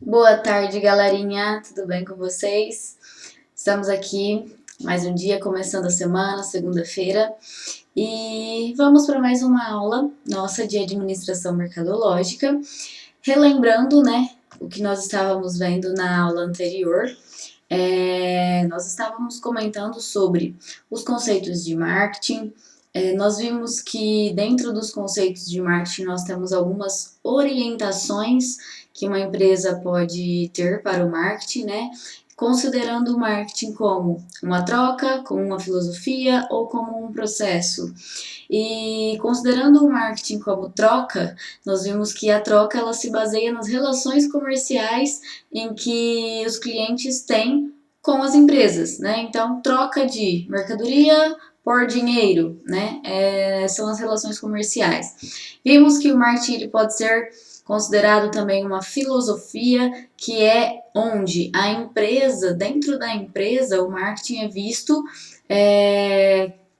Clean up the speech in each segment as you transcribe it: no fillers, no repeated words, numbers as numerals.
Boa tarde, galerinha. Tudo bem com vocês? Estamos aqui mais um dia, começando a semana, segunda-feira, e vamos para mais uma aula nossa de administração mercadológica, relembrando, né, o que nós estávamos vendo na aula anterior. Nós estávamos comentando sobre os conceitos de marketing. Nós vimos que dentro dos conceitos de marketing nós temos algumas orientações que uma empresa pode ter para o marketing, né? Considerando o marketing como uma troca, como uma filosofia ou como um processo. E considerando o marketing como troca, nós vimos que a troca ela se baseia nas relações comerciais em que os clientes têm com as empresas, né? Então, troca de mercadoria por dinheiro, né? São as relações comerciais. Vimos que o marketing ele pode ser considerado também uma filosofia, que é onde a empresa, dentro da empresa, o marketing é visto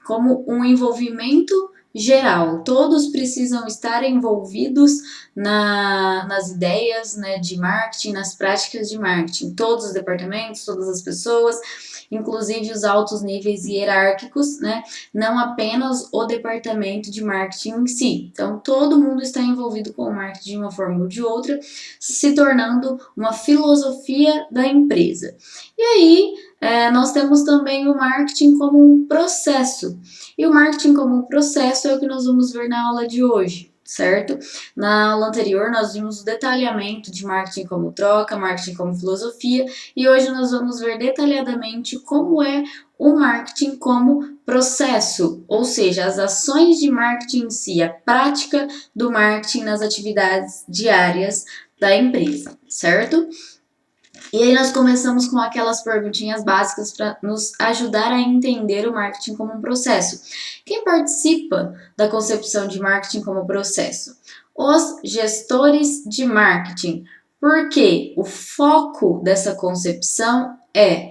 como um envolvimento geral. Todos precisam estar envolvidos nas ideias, né, de marketing, nas práticas de marketing. Todos os departamentos, todas as pessoas, inclusive os altos níveis hierárquicos, né, não apenas o departamento de marketing em si. Então, todo mundo está envolvido com o marketing de uma forma ou de outra, se tornando uma filosofia da empresa. E aí, nós temos também o marketing como um processo. E o marketing como um processo é o que nós vamos ver na aula de hoje, certo? Na aula anterior, nós vimos o detalhamento de marketing como troca, marketing como filosofia, e hoje nós vamos ver detalhadamente como é o marketing como processo, ou seja, as ações de marketing em si, a prática do marketing nas atividades diárias da empresa, certo? E aí nós começamos com aquelas perguntinhas básicas para nos ajudar a entender o marketing como um processo. Quem participa da concepção de marketing como processo? Os gestores de marketing. Porque o foco dessa concepção é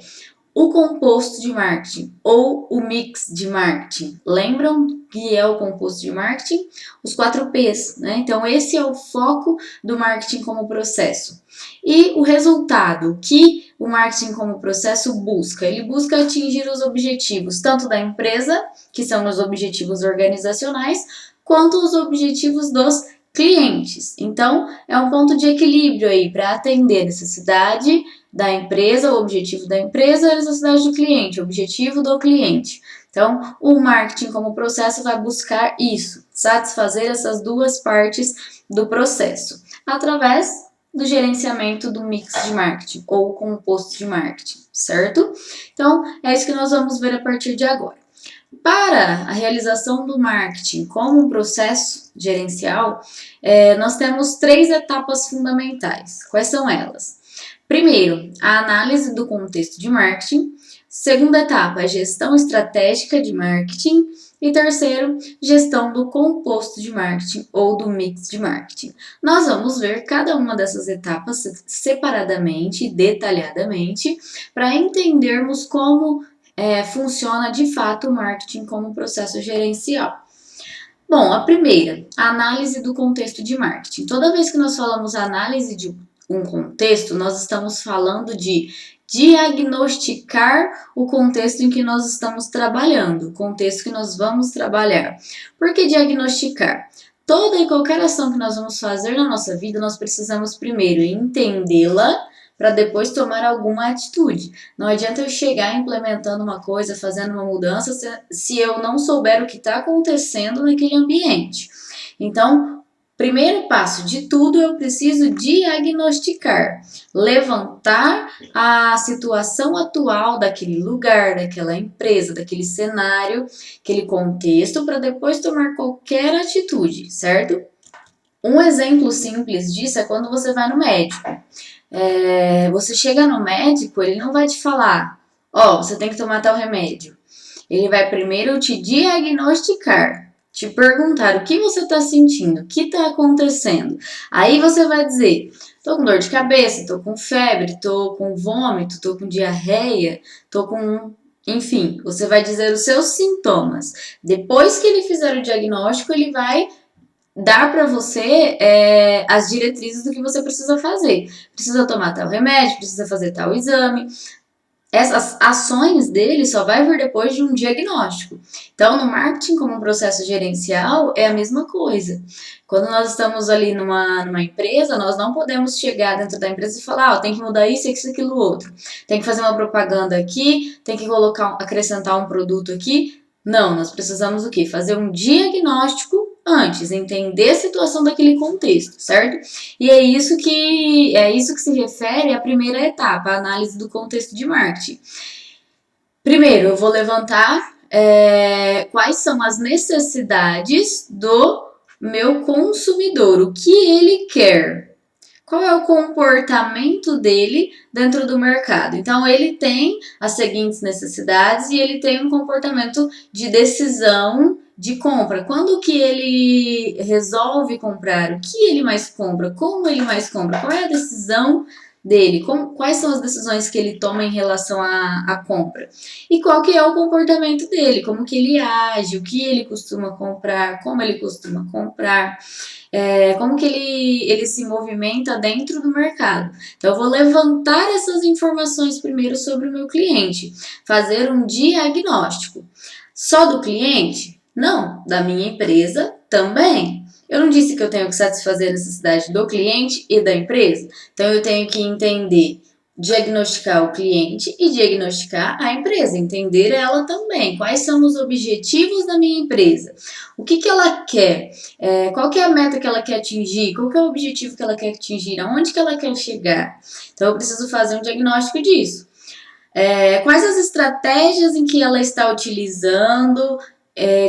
o composto de marketing ou o mix de marketing. Lembram que é o composto de marketing? Os 4Ps, né? Então, esse é o foco do marketing como processo. E o resultado que o marketing como processo busca? Ele busca atingir os objetivos tanto da empresa, que são os objetivos organizacionais, quanto os objetivos dos clientes. Então, é um ponto de equilíbrio aí para atender a necessidade da empresa, o objetivo da empresa, a necessidade do cliente, o objetivo do cliente. Então, o marketing como processo vai buscar isso, satisfazer essas duas partes do processo, através do gerenciamento do mix de marketing ou composto de marketing, certo? Então, é isso que nós vamos ver a partir de agora. Para a realização do marketing como um processo gerencial, nós temos 3 etapas fundamentais. Quais são elas? Primeiro, a análise do contexto de marketing. Segunda etapa, a gestão estratégica de marketing. E terceiro, gestão do composto de marketing ou do mix de marketing. Nós vamos ver cada uma dessas etapas separadamente e detalhadamente para entendermos como funciona de fato o marketing como processo gerencial. Bom, a primeira, a análise do contexto de marketing. Toda vez que nós falamos análise de um contexto, nós estamos falando de diagnosticar o contexto em que nós estamos trabalhando, o contexto que nós vamos trabalhar. Por que diagnosticar? Toda e qualquer ação que nós vamos fazer na nossa vida, nós precisamos primeiro entendê-la para depois tomar alguma atitude. Não adianta eu chegar implementando uma coisa, fazendo uma mudança, se eu não souber o que está acontecendo naquele ambiente. Então, primeiro passo de tudo, eu preciso diagnosticar, levantar a situação atual daquele lugar, daquela empresa, daquele cenário, aquele contexto, para depois tomar qualquer atitude, certo? Um exemplo simples disso é quando você vai no médico. Você chega no médico, ele não vai te falar, você tem que tomar tal remédio. Ele vai primeiro te diagnosticar, te perguntar o que você está sentindo, o que está acontecendo. Aí você vai dizer, tô com dor de cabeça, tô com febre, tô com vômito, tô com diarreia, tô com... Enfim, você vai dizer os seus sintomas. Depois que ele fizer o diagnóstico, ele vai dar para você as diretrizes do que você precisa fazer. Precisa tomar tal remédio, precisa fazer tal exame. Essas ações dele só vai vir depois de um diagnóstico. Então, no marketing como um processo gerencial, é a mesma coisa. Quando nós estamos ali numa empresa, nós não podemos chegar dentro da empresa e falar, tem que mudar isso, aquilo, outro. Tem que fazer uma propaganda aqui, tem que acrescentar um produto aqui. Não, nós precisamos o quê? Fazer um diagnóstico antes, entender a situação daquele contexto, certo? E é isso que se refere à primeira etapa, a análise do contexto de marketing. Primeiro, eu vou levantar quais são as necessidades do meu consumidor, o que ele quer, qual é o comportamento dele dentro do mercado. Então, ele tem as seguintes necessidades e ele tem um comportamento de decisão de compra. Quando que ele resolve comprar? O que ele mais compra? Como ele mais compra? Qual é a decisão dele? Quais são as decisões que ele toma em relação à compra? E qual que é o comportamento dele? Como que ele age? O que ele costuma comprar? Como ele costuma comprar? Como que ele se movimenta dentro do mercado. Então, eu vou levantar essas informações primeiro sobre o meu cliente, fazer um diagnóstico. Só do cliente? Não, da minha empresa também. Eu não disse que eu tenho que satisfazer a necessidade do cliente e da empresa? Então, eu tenho que entender, diagnosticar o cliente e diagnosticar a empresa, entender ela também. Quais são os objetivos da minha empresa? O que ela quer? Qual que é a meta que ela quer atingir? Qual que é o objetivo que ela quer atingir? Aonde que ela quer chegar? Então, eu preciso fazer um diagnóstico disso. Quais as estratégias em que ela está utilizando,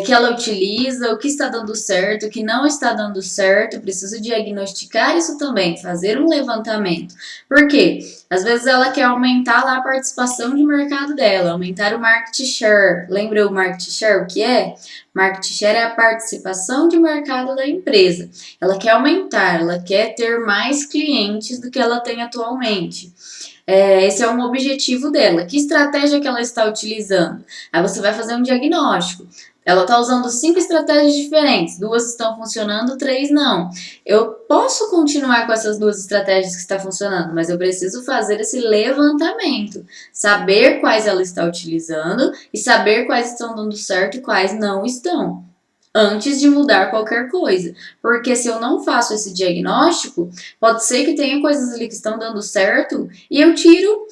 que ela utiliza, o que está dando certo, o que não está dando certo, eu preciso diagnosticar isso também, fazer um levantamento. Por quê? Às vezes ela quer aumentar lá a participação de mercado dela, aumentar o market share. Lembra o market share, o que é? Market share é a participação de mercado da empresa. Ela quer aumentar, ela quer ter mais clientes do que ela tem atualmente. Esse é um objetivo dela. Que estratégia que ela está utilizando? Aí você vai fazer um diagnóstico. Ela está usando 5 estratégias diferentes, 2 estão funcionando, 3 não. Eu posso continuar com essas 2 estratégias que estão funcionando, mas eu preciso fazer esse levantamento, saber quais ela está utilizando e saber quais estão dando certo e quais não estão, antes de mudar qualquer coisa. Porque se eu não faço esse diagnóstico, pode ser que tenha coisas ali que estão dando certo e eu tiro,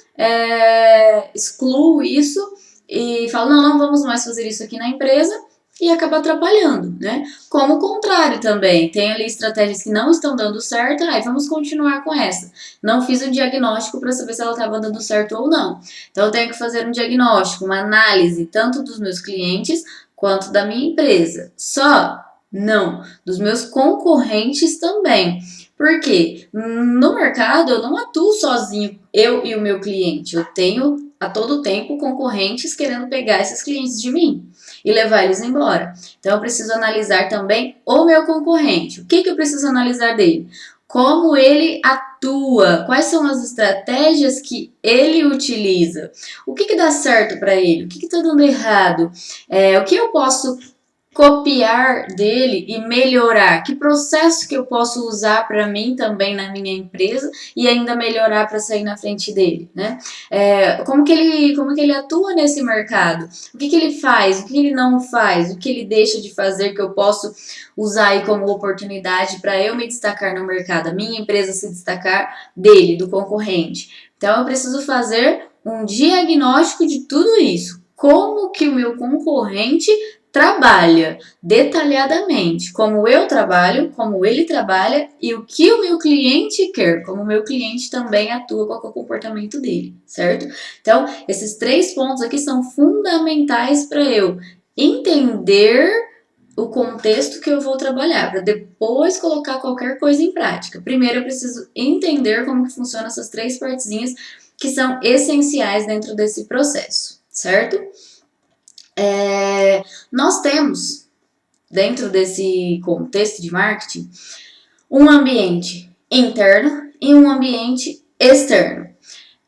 excluo isso e falo, não vamos mais fazer isso aqui na empresa e acaba atrapalhando, né? Como o contrário também, tem ali estratégias que não estão dando certo, vamos continuar com essa. Não fiz um diagnóstico para saber se ela estava dando certo ou não. Então eu tenho que fazer um diagnóstico, uma análise tanto dos meus clientes quanto da minha empresa. Só? Não. Dos meus concorrentes também. Por quê? No mercado eu não atuo sozinho, eu e o meu cliente. Eu tenho a todo tempo concorrentes querendo pegar esses clientes de mim e levar eles embora. Então eu preciso analisar também o meu concorrente. O que eu preciso analisar dele? Como ele atua, quais são as estratégias que ele utiliza, o que dá certo para ele, o que está dando errado, o que eu posso copiar dele e melhorar, que processo que eu posso usar para mim também na minha empresa e ainda melhorar para sair na frente dele, né? Como que ele atua nesse mercado, o que ele faz, o que ele não faz, o que ele deixa de fazer que eu posso usar aí como oportunidade para eu me destacar no mercado, a minha empresa se destacar dele, do concorrente. Então eu preciso fazer um diagnóstico de tudo isso. Como que o meu concorrente trabalha detalhadamente, como eu trabalho, como ele trabalha e o que o meu cliente quer, como o meu cliente também atua, qual é o comportamento dele, certo? Então, esses 3 pontos aqui são fundamentais para eu entender o contexto que eu vou trabalhar, para depois colocar qualquer coisa em prática. Primeiro, eu preciso entender como que funcionam essas 3 partezinhas que são essenciais dentro desse processo, certo? Nós temos, dentro desse contexto de marketing, um ambiente interno e um ambiente externo.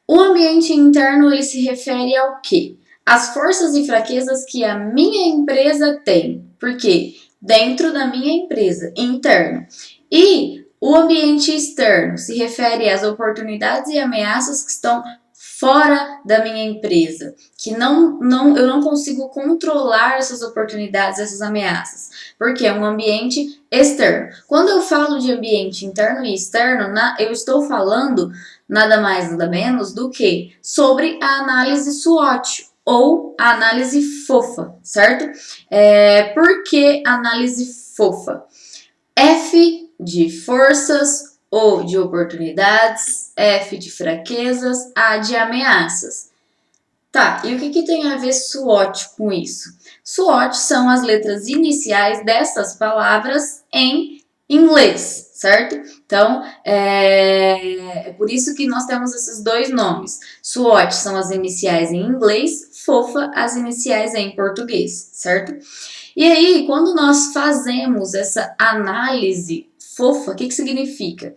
O ambiente interno, ele se refere ao quê? As forças e fraquezas que a minha empresa tem. Por quê? dentro da minha empresa, interno. E o ambiente externo se refere às oportunidades e ameaças que estão fora da minha empresa, que eu não consigo controlar essas oportunidades, essas ameaças, porque é um ambiente externo. Quando eu falo de ambiente interno e externo, eu estou falando nada mais nada menos do que sobre a análise SWOT ou a análise fofa, certo? Por que análise fofa? F de forças, O de oportunidades, F de fraquezas, A de ameaças. Tá, e o que tem a ver SWOT com isso? SWOT são as letras iniciais dessas palavras em inglês, certo? Então, é por isso que nós temos esses dois nomes. SWOT são as iniciais em inglês, fofa as iniciais em português, certo? E aí, quando nós fazemos essa análise fofa, o que significa?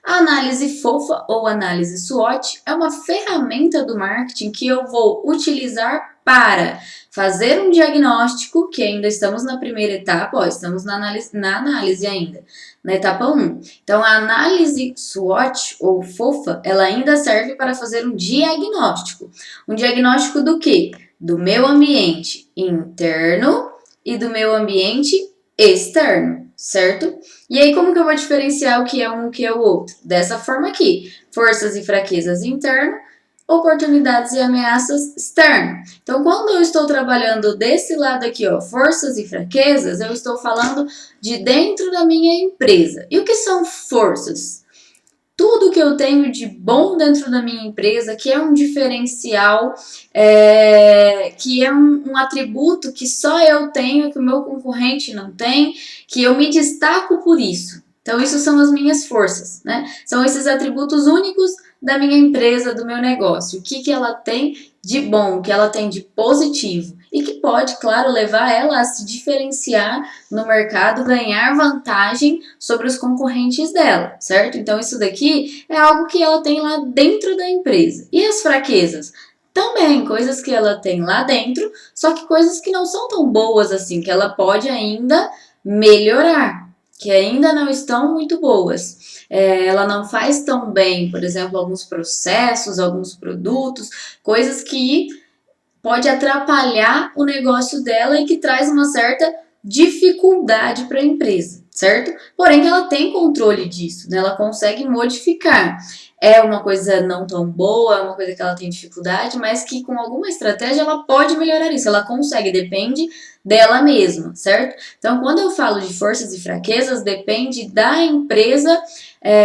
A análise fofa ou análise SWOT é uma ferramenta do marketing que eu vou utilizar para fazer um diagnóstico, que ainda estamos na primeira etapa, estamos na análise ainda, na etapa 1. Então, a análise SWOT ou fofa, ela ainda serve para fazer um diagnóstico. Um diagnóstico do quê? Do meu ambiente interno e do meu ambiente externo, certo? E aí, como que eu vou diferenciar o que é um e o que é o outro? Dessa forma aqui, forças e fraquezas interno, oportunidades e ameaças externo. Então, quando eu estou trabalhando desse lado aqui, ó, forças e fraquezas, eu estou falando de dentro da minha empresa. E o que são forças? Tudo que eu tenho de bom dentro da minha empresa, que é um diferencial, que é um atributo que só eu tenho, que o meu concorrente não tem, que eu me destaco por isso. Então, isso são as minhas forças, né? São esses atributos únicos da minha empresa, do meu negócio. O que ela tem de bom, o que ela tem de positivo. E que pode, claro, levar ela a se diferenciar no mercado, ganhar vantagem sobre os concorrentes dela, certo? Então, isso daqui é algo que ela tem lá dentro da empresa. E as fraquezas? Também, coisas que ela tem lá dentro, só que coisas que não são tão boas assim, que ela pode ainda melhorar, que ainda não estão muito boas. Ela não faz tão bem, por exemplo, alguns processos, alguns produtos, coisas que pode atrapalhar o negócio dela e que traz uma certa dificuldade para a empresa, certo? Porém, ela tem controle disso, né? Ela consegue modificar. É uma coisa não tão boa, é uma coisa que ela tem dificuldade, mas que com alguma estratégia ela pode melhorar isso. Ela consegue, depende dela mesma, certo? Então, quando eu falo de forças e fraquezas, depende da empresa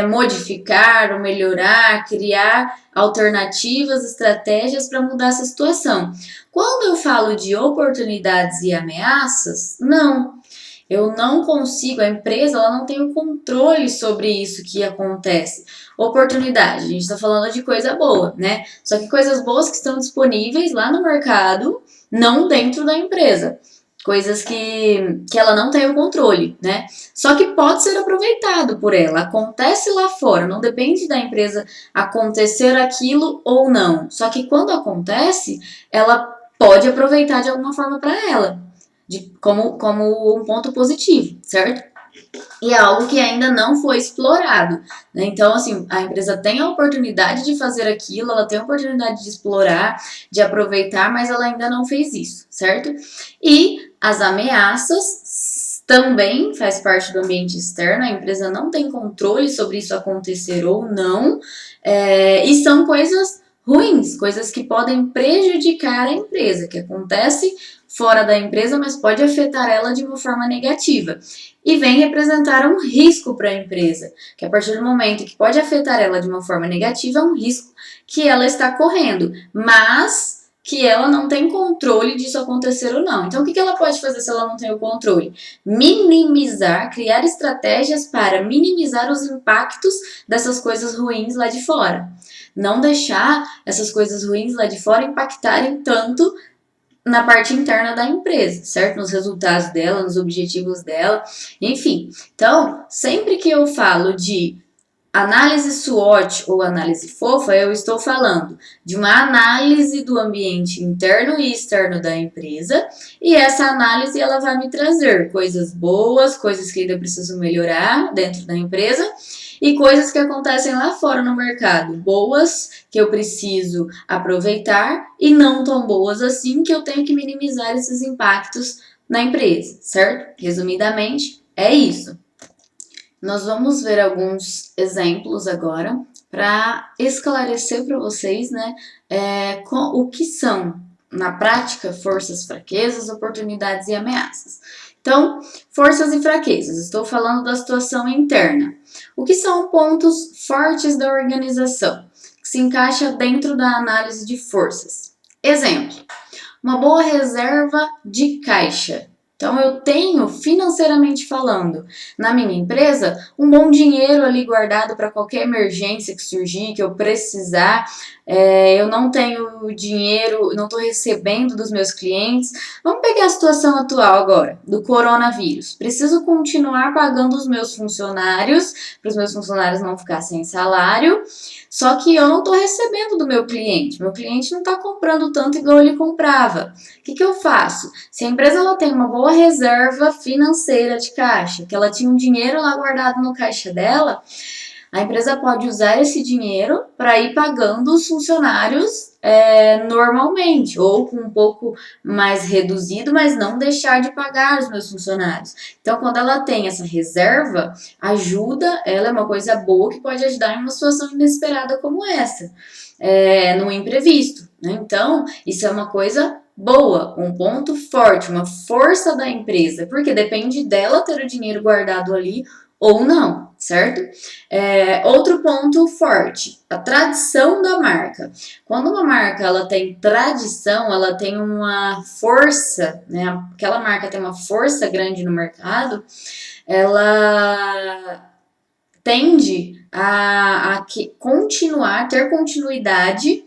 modificar ou melhorar, criar alternativas, estratégias para mudar essa situação. Quando eu falo de oportunidades e ameaças, não. Eu não consigo, a empresa ela não tem o controle sobre isso que acontece. Oportunidade, a gente está falando de coisa boa, né? Só que coisas boas que estão disponíveis lá no mercado, não dentro da empresa. Coisas que ela não tem o controle, né? Só que pode ser aproveitado por ela. Acontece lá fora, não depende da empresa acontecer aquilo ou não. Só que quando acontece, ela pode aproveitar de alguma forma para ela, como um ponto positivo, certo? E é algo que ainda não foi explorado, né? Então, assim, a empresa tem a oportunidade de fazer aquilo, ela tem a oportunidade de explorar, de aproveitar, mas ela ainda não fez isso, certo? E as ameaças também faz parte do ambiente externo, a empresa não tem controle sobre isso acontecer ou não, e são coisas ruins, coisas que podem prejudicar a empresa, que acontece fora da empresa, mas pode afetar ela de uma forma negativa. E vem representar um risco para a empresa, que a partir do momento que pode afetar ela de uma forma negativa, é um risco que ela está correndo, mas que ela não tem controle disso acontecer ou não. Então, o que ela pode fazer se ela não tem o controle? Minimizar, criar estratégias para minimizar os impactos dessas coisas ruins lá de fora. Não deixar essas coisas ruins lá de fora impactarem tanto na parte interna da empresa, certo? Nos resultados dela, nos objetivos dela, enfim. Então, sempre que eu falo de Análise SWOT ou análise fofa, eu estou falando de uma análise do ambiente interno e externo da empresa, e essa análise ela vai me trazer coisas boas, coisas que ainda preciso melhorar dentro da empresa e coisas que acontecem lá fora no mercado, boas que eu preciso aproveitar e não tão boas assim que eu tenho que minimizar esses impactos na empresa, certo? Resumidamente, é isso. Nós vamos ver alguns exemplos agora para esclarecer para vocês, né, o que são, na prática, forças, fraquezas, oportunidades e ameaças. Então, forças e fraquezas, estou falando da situação interna. O que são pontos fortes da organização, que se encaixa dentro da análise de forças? Exemplo, uma boa reserva de caixa. Então, eu tenho, financeiramente falando, na minha empresa, um bom dinheiro ali guardado para qualquer emergência que surgir, que eu precisar. Eu não tenho dinheiro, não estou recebendo dos meus clientes. Vamos pegar a situação atual agora, do coronavírus. Preciso continuar pagando os meus funcionários, para os meus funcionários não ficarem sem salário. Só que eu não estou recebendo do meu cliente não está comprando tanto igual ele comprava. O que eu faço? Se a empresa ela tem uma boa reserva financeira de caixa, que ela tinha um dinheiro lá guardado no caixa dela, a empresa pode usar esse dinheiro para ir pagando os funcionários normalmente, ou com um pouco mais reduzido, mas não deixar de pagar os meus funcionários. Então, quando ela tem essa reserva, ela é uma coisa boa que pode ajudar em uma situação inesperada como essa, no imprevisto, né? Então, isso é uma coisa boa, um ponto forte, uma força da empresa, porque depende dela ter o dinheiro guardado ali ou não, certo? Outro ponto forte, a tradição da marca. Quando uma marca ela tem tradição, ela tem uma força, né? Aquela marca tem uma força grande no mercado, ela tende a continuar, ter continuidade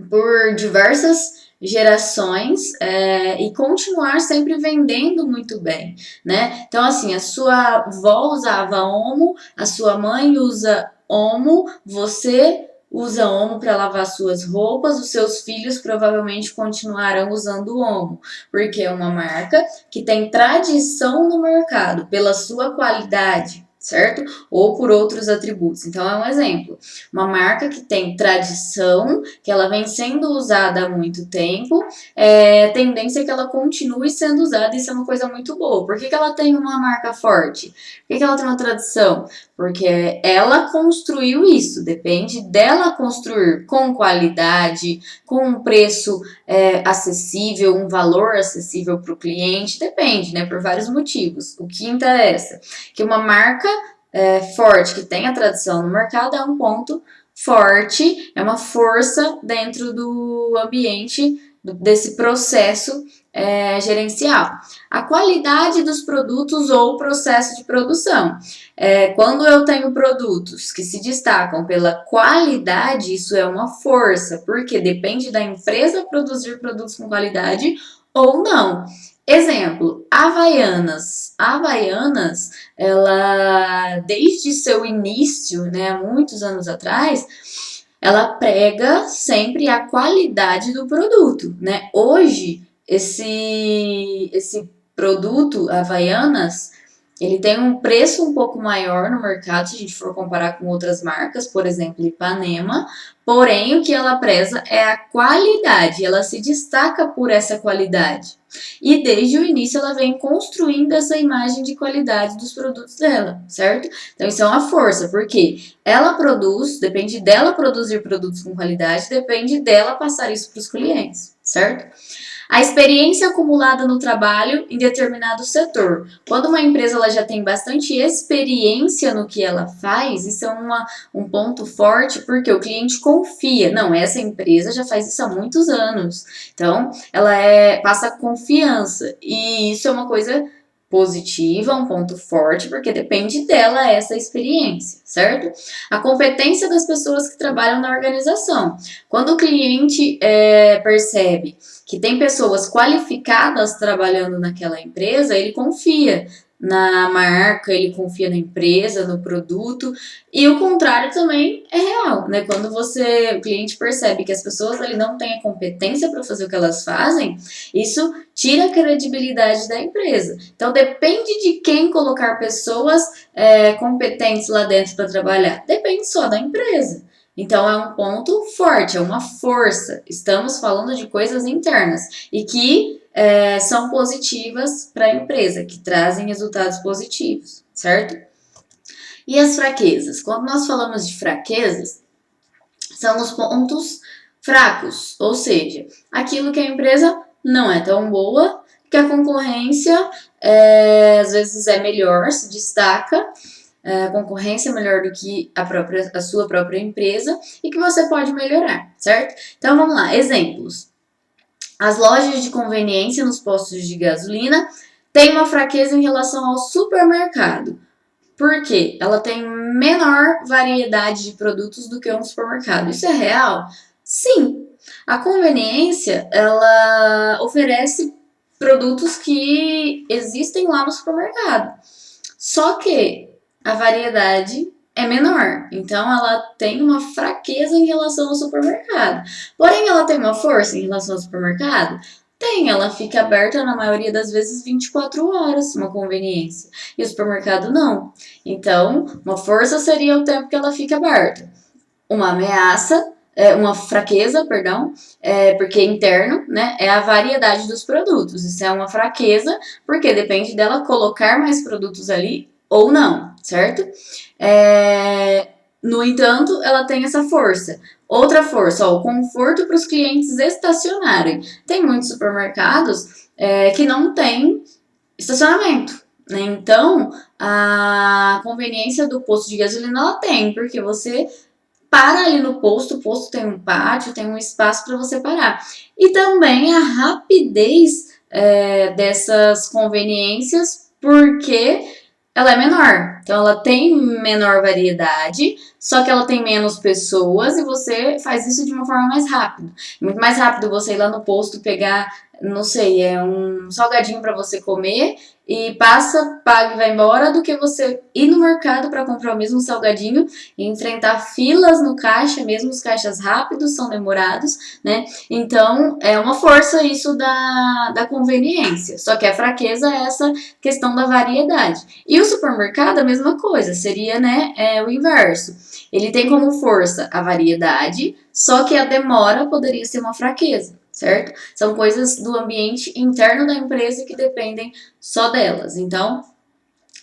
por diversas gerações e continuar sempre vendendo muito bem, né? Então, assim, a sua avó usava Omo, a sua mãe usa Omo, você usa Omo para lavar suas roupas, os seus filhos provavelmente continuarão usando Omo, porque é uma marca que tem tradição no mercado pela sua qualidade, certo? Ou por outros atributos. Então, é um exemplo. Uma marca que tem tradição, que ela vem sendo usada há muito tempo, tendência é que ela continue sendo usada, e isso é uma coisa muito boa. Por que ela tem uma marca forte? Por que ela tem uma tradição? Porque ela construiu isso, depende dela construir com qualidade, com um preço acessível, um valor acessível para o cliente, depende, né? Por vários motivos. O que interessa? Que uma marca forte, que tem a tradição no mercado, é um ponto forte, é uma força dentro do ambiente desse processo gerencial. A qualidade dos produtos ou processo de produção. Quando eu tenho produtos que se destacam pela qualidade, isso é uma força, porque depende da empresa produzir produtos com qualidade ou não. Exemplo, Havaianas. Havaianas, ela, desde seu início, né, há muitos anos atrás, ela prega sempre a qualidade do produto, né? Hoje, esse produto Havaianas, ele tem um preço um pouco maior no mercado, se a gente for comparar com outras marcas, por exemplo, Ipanema, porém o que ela preza é a qualidade, ela se destaca por essa qualidade. E desde o início ela vem construindo essa imagem de qualidade dos produtos dela, certo? Então isso é uma força, porque ela produz, depende dela produzir produtos com qualidade, depende dela passar isso para os clientes, certo? A experiência acumulada no trabalho em determinado setor. Quando uma empresa ela já tem bastante experiência no que ela faz, isso é um ponto forte, porque o cliente confia. Não, essa empresa já faz isso há muitos anos. Então, ela passa confiança. E isso é uma coisa positiva, um ponto forte, porque depende dela essa experiência, certo? A competência das pessoas que trabalham na organização. Quando o cliente percebe que tem pessoas qualificadas trabalhando naquela empresa, ele confia. na marca, ele confia na empresa, no produto, e o contrário também é real, né? Quando o cliente percebe que as pessoas ali não têm a competência para fazer o que elas fazem, isso tira a credibilidade da empresa. Então depende de quem colocar pessoas competentes lá dentro para trabalhar, depende só da empresa. Então é um ponto forte, é uma força. Estamos falando de coisas internas e que são positivas para a empresa, que trazem resultados positivos, certo? E as fraquezas? Quando nós falamos de fraquezas, são os pontos fracos, ou seja, aquilo que a empresa não é tão boa, que a concorrência às vezes é melhor, se destaca, a concorrência é melhor do que a sua própria empresa e que você pode melhorar, certo? Então vamos lá, exemplos. As lojas de conveniência nos postos de gasolina têm uma fraqueza em relação ao supermercado. Por quê? Ela tem menor variedade de produtos do que um supermercado. Isso é real? Sim. A conveniência, ela oferece produtos que existem lá no supermercado. Só que a variedade é menor, então ela tem uma fraqueza em relação ao supermercado. Porém, ela tem uma força em relação ao supermercado? Tem, ela fica aberta na maioria das vezes 24 horas, uma conveniência. E o supermercado não. Então, uma força seria o tempo que ela fica aberta. Uma ameaça, uma fraqueza, perdão, porque interno, né, é a variedade dos produtos. Isso é uma fraqueza, porque depende dela colocar mais produtos ali ou não, certo? No entanto, ela tem essa força. Outra força, ó, o conforto para os clientes estacionarem. Tem muitos supermercados que não tem estacionamento, né? Então, a conveniência do posto de gasolina ela tem, porque você para ali no posto, o posto tem um pátio, tem um espaço para você parar. E também a rapidez dessas conveniências, porque ela é menor. Então ela tem menor variedade, só que ela tem menos pessoas e você faz isso de uma forma mais rápida. Muito mais rápido você ir lá no posto pegar, não sei, um salgadinho para você comer e passa, paga e vai embora, do que você ir no mercado para comprar o mesmo salgadinho e enfrentar filas no caixa, mesmo os caixas rápidos são demorados, né? Então é uma força isso da conveniência. Só que a fraqueza é essa questão da variedade. E o supermercado, a mesma coisa, seria, né, o inverso. Ele tem como força a variedade, só que a demora poderia ser uma fraqueza, certo? São coisas do ambiente interno da empresa que dependem só delas. Então,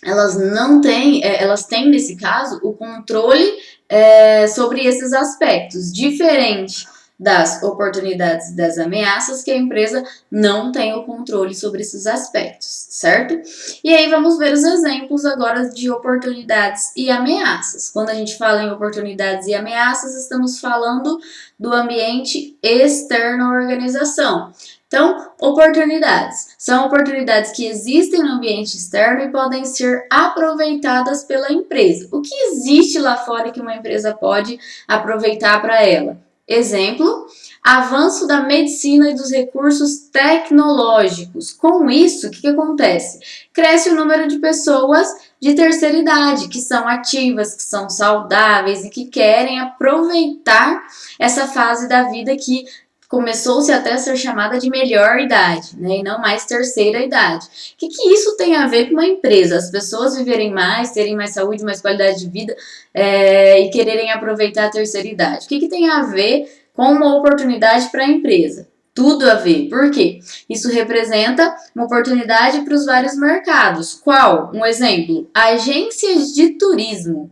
elas não têm, elas têm nesse caso o controle sobre esses aspectos, diferente das oportunidades e das ameaças, que a empresa não tem o controle sobre esses aspectos, certo? E aí vamos ver os exemplos agora de oportunidades e ameaças. Quando a gente fala em oportunidades e ameaças, estamos falando do ambiente externo à organização. Então, oportunidades. São oportunidades que existem no ambiente externo e podem ser aproveitadas pela empresa. O que existe lá fora que uma empresa pode aproveitar para ela? Exemplo, avanço da medicina e dos recursos tecnológicos. Com isso, o que acontece? Cresce o número de pessoas de terceira idade, que são ativas, que são saudáveis e que querem aproveitar essa fase da vida que começou-se até a ser chamada de melhor idade, né, e não mais terceira idade. O que isso tem a ver com uma empresa? As pessoas viverem mais, terem mais saúde, mais qualidade de vida e quererem aproveitar a terceira idade. O que tem a ver com uma oportunidade para a empresa? Tudo a ver. Por quê? Isso representa uma oportunidade para os vários mercados. Qual? Um exemplo, agências de turismo.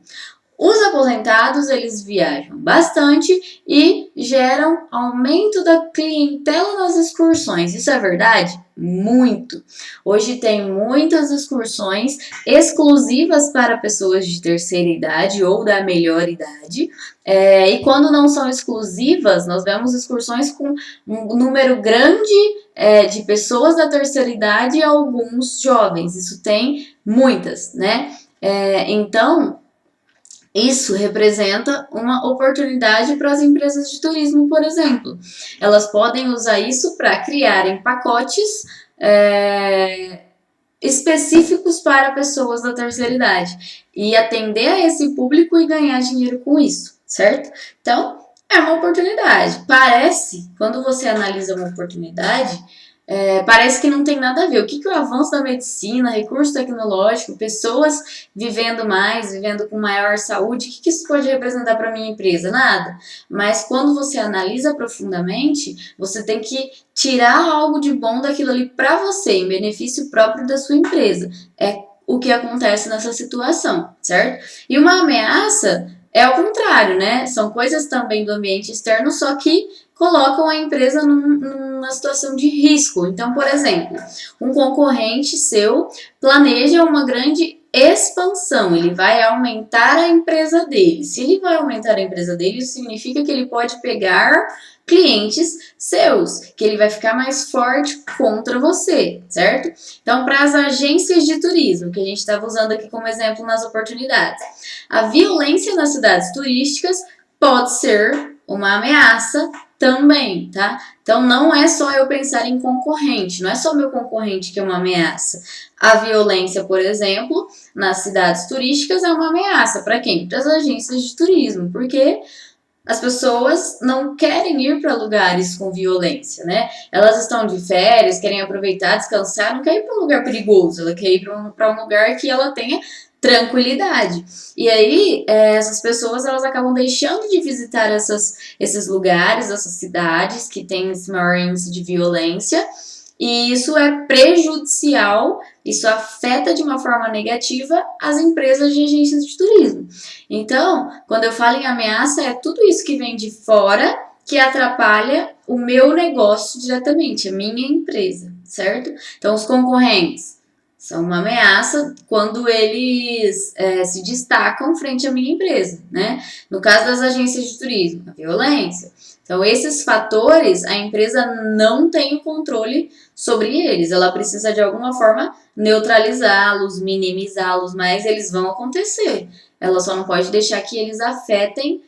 Os aposentados, eles viajam bastante e geram aumento da clientela nas excursões. Isso é verdade? Muito. Hoje tem muitas excursões exclusivas para pessoas de terceira idade ou da melhor idade. E quando não são exclusivas, nós vemos excursões com um número grande de pessoas da terceira idade e alguns jovens. Isso tem muitas, né? Então, isso representa uma oportunidade para as empresas de turismo, por exemplo. Elas podem usar isso para criarem pacotes específicos para pessoas da terceira idade e atender a esse público e ganhar dinheiro com isso, certo? Então, é uma oportunidade. Parece, quando você analisa uma oportunidade, parece que não tem nada a ver. O que o avanço da medicina, recurso tecnológico, pessoas vivendo mais, vivendo com maior saúde, o que isso pode representar para a minha empresa? Nada. Mas quando você analisa profundamente, você tem que tirar algo de bom daquilo ali para você, em benefício próprio da sua empresa. É o que acontece nessa situação, certo? E uma ameaça é ao contrário, né? São coisas também do ambiente externo, só que colocam a empresa numa situação de risco. Então, por exemplo, um concorrente seu planeja uma grande expansão, ele vai aumentar a empresa dele. Se ele vai aumentar a empresa dele, isso significa que ele pode pegar clientes seus, que ele vai ficar mais forte contra você, certo? Então, para as agências de turismo, que a gente estava usando aqui como exemplo nas oportunidades, a violência nas cidades turísticas pode ser uma ameaça também, tá? Então não é só eu pensar em concorrente, não é só meu concorrente que é uma ameaça. A violência, por exemplo, nas cidades turísticas é uma ameaça para quem? Para as agências de turismo, porque as pessoas não querem ir para lugares com violência, né? Elas estão de férias, querem aproveitar, descansar, não quer ir para um lugar perigoso, ela quer ir para um lugar que ela tenha tranquilidade. E aí, essas pessoas elas acabam deixando de visitar esses lugares, essas cidades que têm esse maior índice de violência, e isso é prejudicial, isso afeta de uma forma negativa as empresas de agências de turismo. Então, quando eu falo em ameaça, é tudo isso que vem de fora que atrapalha o meu negócio diretamente, a minha empresa, certo? Então, os concorrentes são uma ameaça quando eles se destacam frente à minha empresa, né? No caso das agências de turismo, a violência. Então, esses fatores, a empresa não tem o controle sobre eles. Ela precisa, de alguma forma, neutralizá-los, minimizá-los, mas eles vão acontecer. Ela só não pode deixar que eles afetem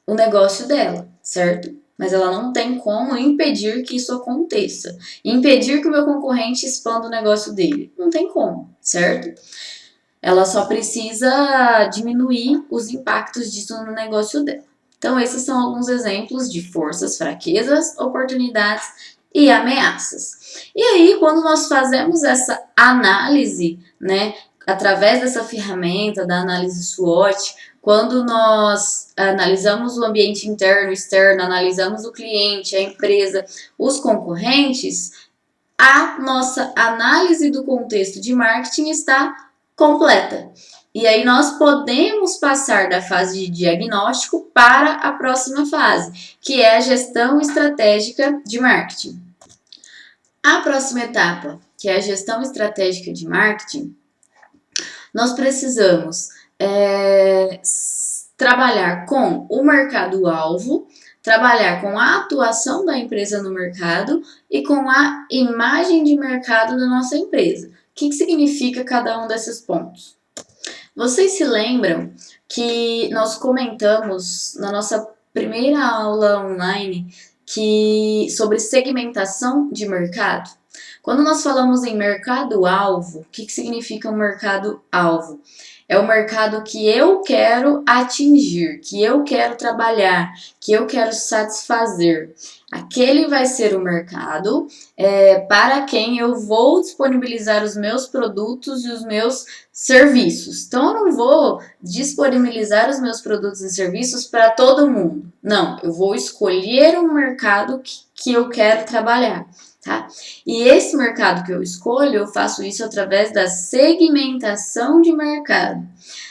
o negócio dela, certo? Mas ela não tem como impedir que isso aconteça. Impedir que o meu concorrente expanda o negócio dele. Não tem como, certo? Ela só precisa diminuir os impactos disso no negócio dela. Então, esses são alguns exemplos de forças, fraquezas, oportunidades e ameaças. E aí, quando nós fazemos essa análise, né, através dessa ferramenta da análise SWOT, quando nós analisamos o ambiente interno, externo, analisamos o cliente, a empresa, os concorrentes, a nossa análise do contexto de marketing está completa. E aí nós podemos passar da fase de diagnóstico para a próxima fase, que é a gestão estratégica de marketing. A próxima etapa, que é a gestão estratégica de marketing, nós precisamos trabalhar com o mercado-alvo, trabalhar com a atuação da empresa no mercado e com a imagem de mercado da nossa empresa. O que significa cada um desses pontos? Vocês se lembram que nós comentamos na nossa primeira aula online sobre segmentação de mercado? Quando nós falamos em mercado-alvo, o que significa um mercado-alvo? É o mercado que eu quero atingir, que eu quero trabalhar, que eu quero satisfazer. Aquele vai ser o mercado para quem eu vou disponibilizar os meus produtos e os meus serviços. Então, eu não vou disponibilizar os meus produtos e serviços para todo mundo. Não, eu vou escolher um mercado que eu quero trabalhar. Tá? E esse mercado que eu escolho, eu faço isso através da segmentação de mercado,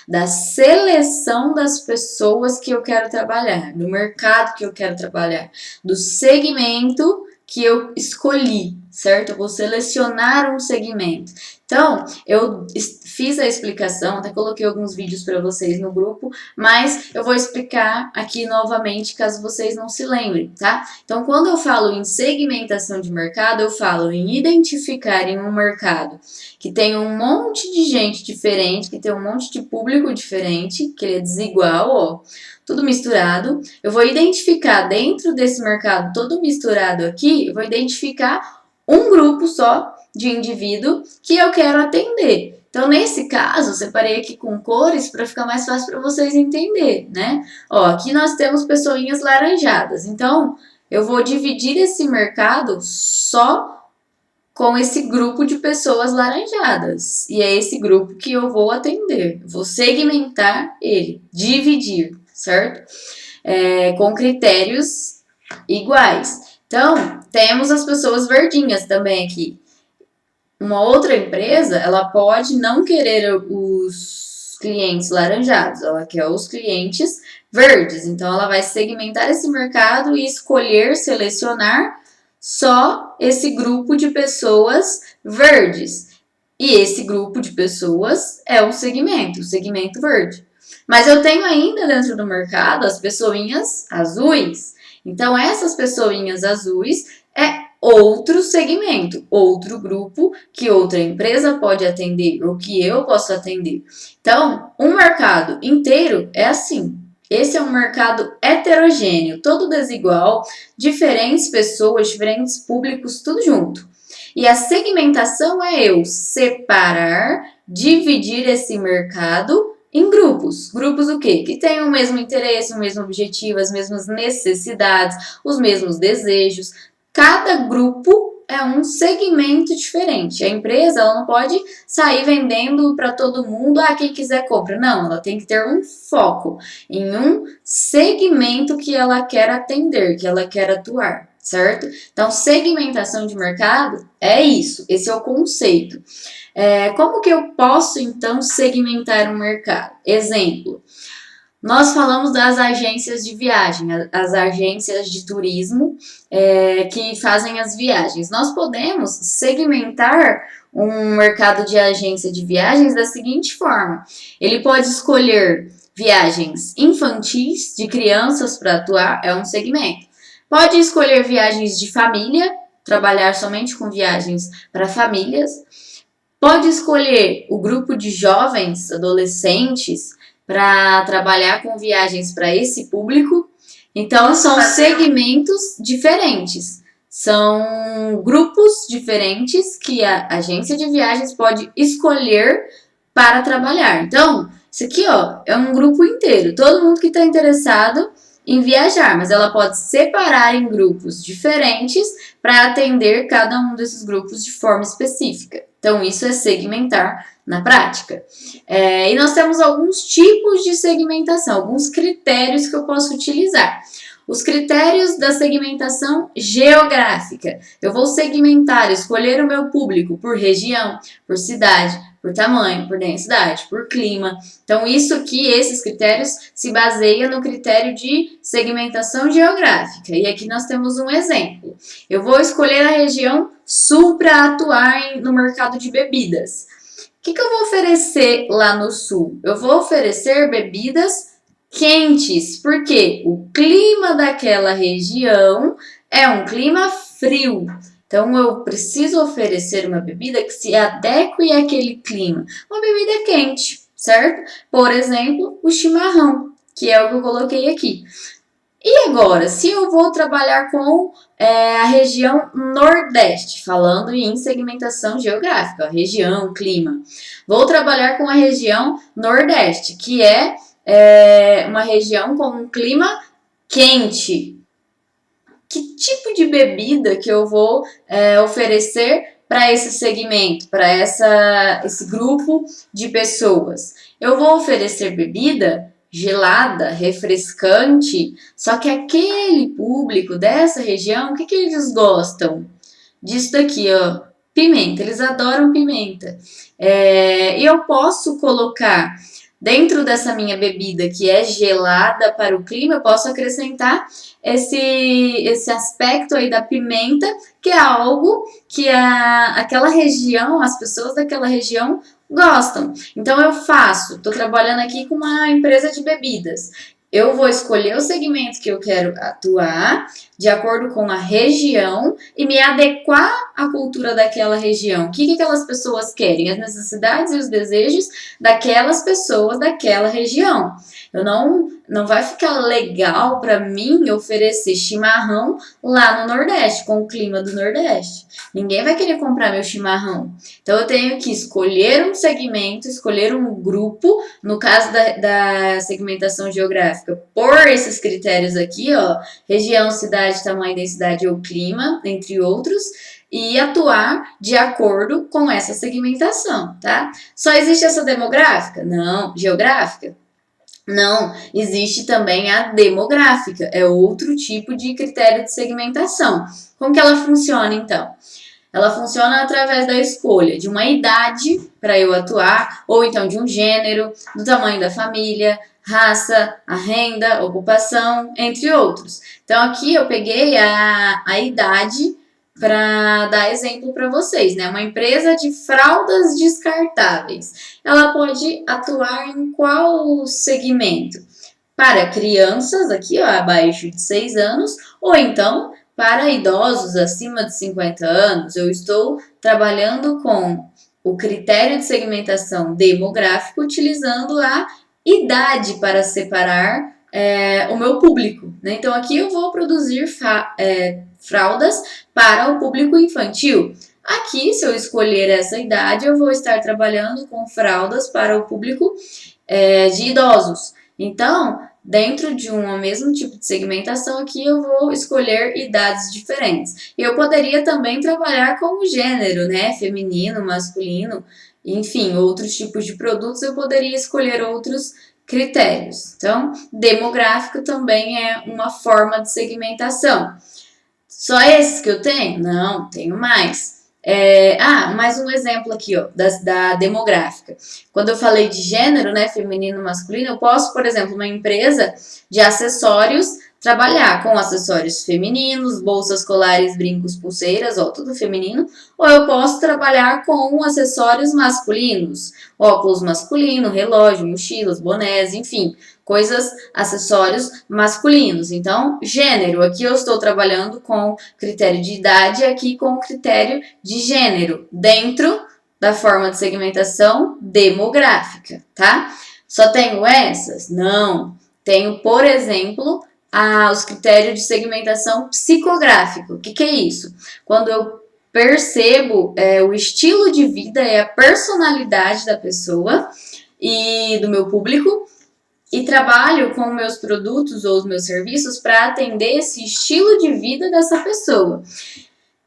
da seleção das pessoas que eu quero trabalhar, do mercado que eu quero trabalhar, do segmento que eu escolhi, certo? Eu vou selecionar um segmento. Então, eu fiz a explicação, até coloquei alguns vídeos para vocês no grupo, mas eu vou explicar aqui novamente, caso vocês não se lembrem, tá? Então, quando eu falo em segmentação de mercado, eu falo em identificar em um mercado que tem um monte de gente diferente, que tem um monte de público diferente, que ele é desigual, ó, tudo misturado. Eu vou identificar dentro desse mercado todo misturado aqui, eu vou identificar um grupo só de indivíduo que eu quero atender. Então, nesse caso, separei aqui com cores para ficar mais fácil para vocês entenderem, né? Ó, aqui nós temos pessoinhas laranjadas. Então, eu vou dividir esse mercado só com esse grupo de pessoas laranjadas. E é esse grupo que eu vou atender. Vou segmentar ele, dividir, certo? Com critérios iguais. Então, temos as pessoas verdinhas também aqui. Uma outra empresa, ela pode não querer os clientes laranjados, ela quer os clientes verdes. Então, ela vai segmentar esse mercado e escolher, selecionar só esse grupo de pessoas verdes. E esse grupo de pessoas é o segmento verde. Mas eu tenho ainda dentro do mercado as pessoinhas azuis. Então, essas pessoinhas azuis é outro segmento, outro grupo que outra empresa pode atender ou que eu posso atender. Então, um mercado inteiro é assim. Esse é um mercado heterogêneo, todo desigual, diferentes pessoas, diferentes públicos, tudo junto. E a segmentação é eu separar, dividir esse mercado em grupos. Grupos o quê? Que têm o mesmo interesse, o mesmo objetivo, as mesmas necessidades, os mesmos desejos. Cada grupo é um segmento diferente. A empresa ela não pode sair vendendo para todo mundo, quem quiser compra. Não, ela tem que ter um foco em um segmento que ela quer atender, que ela quer atuar, certo? Então, segmentação de mercado é isso, esse é o conceito. Como que eu posso, então, segmentar um mercado? Exemplo, nós falamos das agências de viagem, as agências de turismo que fazem as viagens. Nós podemos segmentar um mercado de agência de viagens da seguinte forma: ele pode escolher viagens infantis, de crianças para atuar, é um segmento. Pode escolher viagens de família, trabalhar somente com viagens para famílias. Pode escolher o grupo de jovens, adolescentes, para trabalhar com viagens para esse público. Então, são segmentos diferentes. São grupos diferentes que a agência de viagens pode escolher para trabalhar. Então, isso aqui é um grupo inteiro. Todo mundo que está interessado em viajar, mas ela pode separar em grupos diferentes para atender cada um desses grupos de forma específica. Então, isso é segmentar na prática. E nós temos alguns tipos de segmentação, alguns critérios que eu posso utilizar. Os critérios da segmentação geográfica. Eu vou segmentar, escolher o meu público por região, por cidade, por tamanho, por densidade, por clima. Então, isso aqui, esses critérios, se baseia no critério de segmentação geográfica. E aqui nós temos um exemplo. Eu vou escolher a região sul para atuar no mercado de bebidas. O que eu vou oferecer lá no sul? Eu vou oferecer bebidas quentes, porque o clima daquela região é um clima frio. Então, eu preciso oferecer uma bebida que se adeque àquele clima. Uma bebida quente, certo? Por exemplo, o chimarrão, que é o que eu coloquei aqui. E agora, se eu vou trabalhar com a região Nordeste, falando em segmentação geográfica, região, clima. Vou trabalhar com a região Nordeste, que é uma região com um clima quente. Que tipo de bebida que eu vou oferecer para esse segmento, para esse grupo de pessoas? Eu vou oferecer bebida gelada, refrescante, só que aquele público dessa região, o que eles gostam? Disso daqui, pimenta, eles adoram pimenta. E eu posso colocar dentro dessa minha bebida que é gelada para o clima, eu posso acrescentar esse aspecto aí da pimenta, que é algo que aquela região, as pessoas daquela região gostam. Então eu estou trabalhando aqui com uma empresa de bebidas. Eu vou escolher o segmento que eu quero atuar, de acordo com a região e me adequar à cultura daquela região. O que aquelas pessoas querem? As necessidades e os desejos daquelas pessoas daquela região. Eu não vai ficar legal para mim oferecer chimarrão lá no Nordeste, com o clima do Nordeste. Ninguém vai querer comprar meu chimarrão. Então eu tenho que escolher um segmento, escolher um grupo, no caso da segmentação geográfica, por esses critérios aqui, ó, região, cidade, tamanho, densidade ou clima, entre outros, e atuar de acordo com essa segmentação, tá? Só existe essa demográfica? Não. Geográfica? Não, existe também a demográfica, é outro tipo de critério de segmentação. Como que ela funciona então? Ela funciona através da escolha de uma idade para eu atuar, ou então de um gênero, do tamanho da família, raça, a renda, ocupação, entre outros. Então aqui eu peguei a idade para dar exemplo para vocês, né? Uma empresa de fraldas descartáveis. Ela pode atuar em qual segmento? Para crianças, aqui ó, abaixo de 6 anos, ou então para idosos acima de 50 anos. Eu estou trabalhando com o critério de segmentação demográfico utilizando a idade para separar o meu público, né? Então aqui eu vou produzir fraldas para o público infantil. Aqui, se eu escolher essa idade, eu vou estar trabalhando com fraldas para o público de idosos. Então, dentro de um mesmo tipo de segmentação aqui, eu vou escolher idades diferentes. E eu poderia também trabalhar com o gênero, né? Feminino, masculino, enfim, outros tipos de produtos, eu poderia escolher outros critérios. Então, demográfico também é uma forma de segmentação. Só esses que eu tenho? Não, tenho mais. Mais um exemplo aqui, ó, da demográfica. Quando eu falei de gênero, né, feminino, masculino, eu posso, por exemplo, uma empresa de acessórios trabalhar com acessórios femininos, bolsas, colares, brincos, pulseiras, ó, tudo feminino, ou eu posso trabalhar com acessórios masculinos, óculos masculino, relógio, mochilas, bonés, enfim, coisas, acessórios masculinos. Então, gênero, aqui eu estou trabalhando com critério de idade, aqui com o critério de gênero, dentro da forma de segmentação demográfica, tá? Só tenho essas? Não. Tenho, por exemplo, os critérios de segmentação psicográfico. O que é isso? Quando eu percebo o estilo de vida e a personalidade da pessoa e do meu público, e trabalho com meus produtos ou os meus serviços para atender esse estilo de vida dessa pessoa.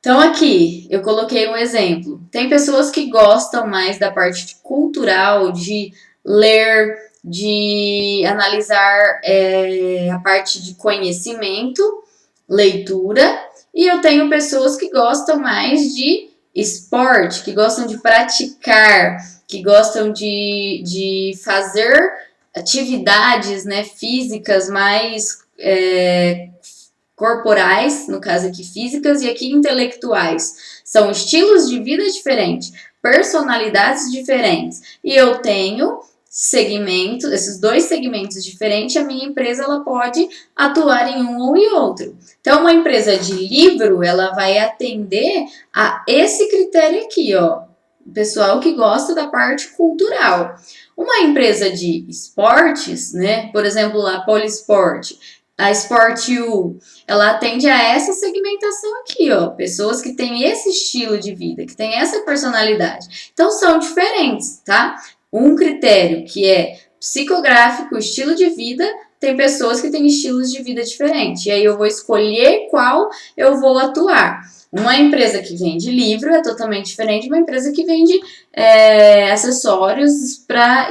Então aqui eu coloquei um exemplo. Tem pessoas que gostam mais da parte cultural, de ler, de analisar a parte de conhecimento, leitura, e eu tenho pessoas que gostam mais de esporte, que gostam de praticar, que gostam de fazer atividades, né, físicas mais corporais, no caso aqui físicas, e aqui intelectuais. São estilos de vida diferentes, personalidades diferentes. E eu tenho segmentos, esses dois segmentos diferentes, a minha empresa ela pode atuar em um ou em outro. Então, uma empresa de livro, ela vai atender a esse critério aqui, ó. O pessoal que gosta da parte cultural. Uma empresa de esportes, né? Por exemplo, a Polisport, a Sport.U, ela atende a essa segmentação aqui, ó. Pessoas que têm esse estilo de vida, que têm essa personalidade. Então, são diferentes, tá? Um critério que é psicográfico, estilo de vida, tem pessoas que têm estilos de vida diferentes. E aí eu vou escolher qual eu vou atuar. Uma empresa que vende livro é totalmente diferente de uma empresa que vende acessórios para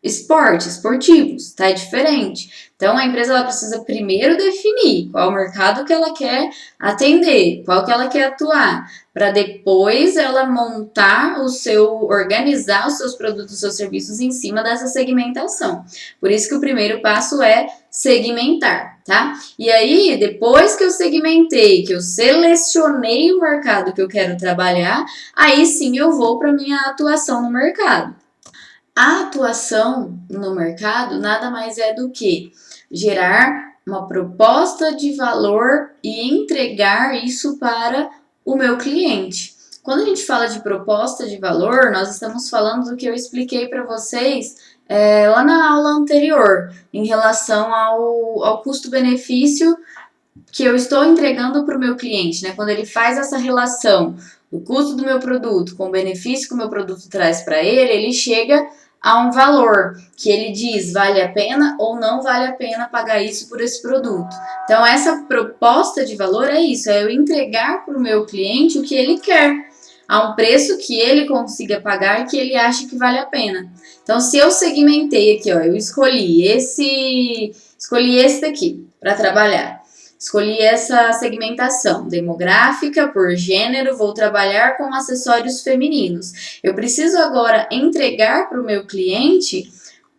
esportivos, tá? É diferente. Então, a empresa ela precisa primeiro definir qual o mercado que ela quer atender, qual que ela quer atuar, para depois ela organizar os seus produtos, os seus serviços em cima dessa segmentação. Por isso que o primeiro passo é segmentar, tá? E aí, depois que eu segmentei, que eu selecionei o mercado que eu quero trabalhar, aí sim eu vou para minha atuação no mercado. A atuação no mercado nada mais é do que gerar uma proposta de valor e entregar isso para o meu cliente. Quando a gente fala de proposta de valor, nós estamos falando do que eu expliquei para vocês lá na aula anterior, em relação ao custo-benefício que eu estou entregando para o meu cliente, né? Quando ele faz essa relação do custo do meu produto com o benefício que o meu produto traz para ele chega a um valor que ele diz vale a pena ou não vale a pena pagar isso por esse produto. Então, essa proposta de valor é isso, é eu entregar para o meu cliente o que ele quer, a um preço que ele consiga pagar e que ele ache que vale a pena. Então, se eu segmentei aqui, ó, eu escolhi esse daqui para trabalhar. Escolhi essa segmentação demográfica por gênero, vou trabalhar com acessórios femininos. Eu preciso agora entregar para o meu cliente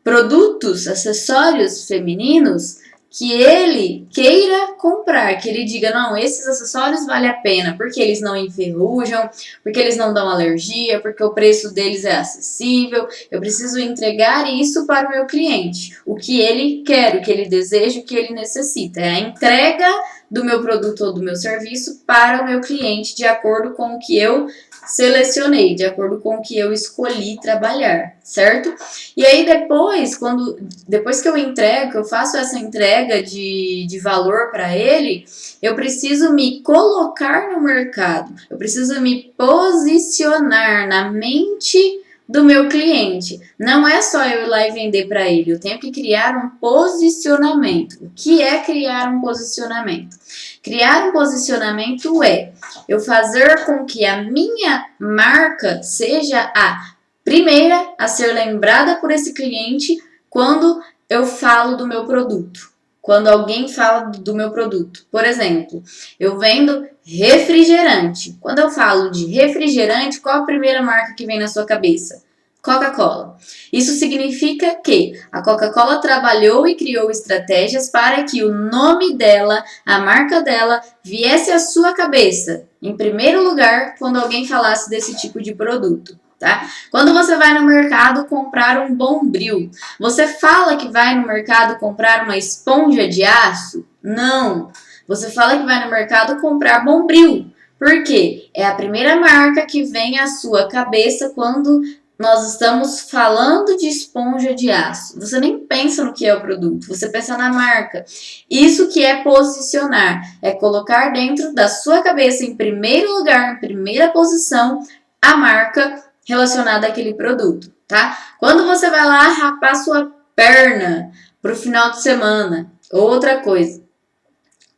produtos, acessórios femininos que ele queira comprar, que ele diga, não, esses acessórios vale a pena, porque eles não enferrujam, porque eles não dão alergia, porque o preço deles é acessível. Eu preciso entregar isso para o meu cliente, o que ele quer, o que ele deseja, o que ele necessita. É a entrega do meu produto ou do meu serviço para o meu cliente, de acordo com o que eu selecionei, de acordo com o que eu escolhi trabalhar, certo? E aí depois que eu entrego, que eu faço essa entrega de valor para ele, eu preciso me colocar no mercado, eu preciso me posicionar na mente do meu cliente. Não é só eu ir lá e vender para ele, eu tenho que criar um posicionamento. O que é criar um posicionamento? Criar um posicionamento é eu fazer com que a minha marca seja a primeira a ser lembrada por esse cliente quando eu falo do meu produto. Quando alguém fala do meu produto. Por exemplo, eu vendo refrigerante. Quando eu falo de refrigerante, qual a primeira marca que vem na sua cabeça? Coca-Cola. Isso significa que a Coca-Cola trabalhou e criou estratégias para que o nome dela, a marca dela, viesse à sua cabeça, em primeiro lugar, quando alguém falasse desse tipo de produto. Tá? Quando você vai no mercado comprar um Bombril, você fala que vai no mercado comprar uma esponja de aço? Não. Você fala que vai no mercado comprar Bombril. Por quê? É a primeira marca que vem à sua cabeça quando nós estamos falando de esponja de aço. Você nem pensa no que é o produto, você pensa na marca. Isso que é posicionar, é colocar dentro da sua cabeça, em primeiro lugar, em primeira posição, a marca relacionada àquele produto, tá? Quando você vai lá rapar sua perna pro final de semana, outra coisa.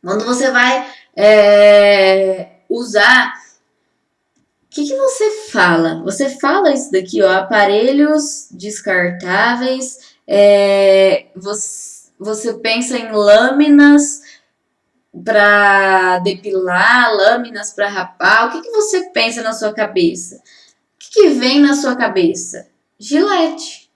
Quando você vai usar, o que você fala? Você fala isso daqui, ó, aparelhos descartáveis, você pensa em lâminas para depilar, lâminas para rapar. O que você pensa na sua cabeça? O que vem na sua cabeça? Gilete.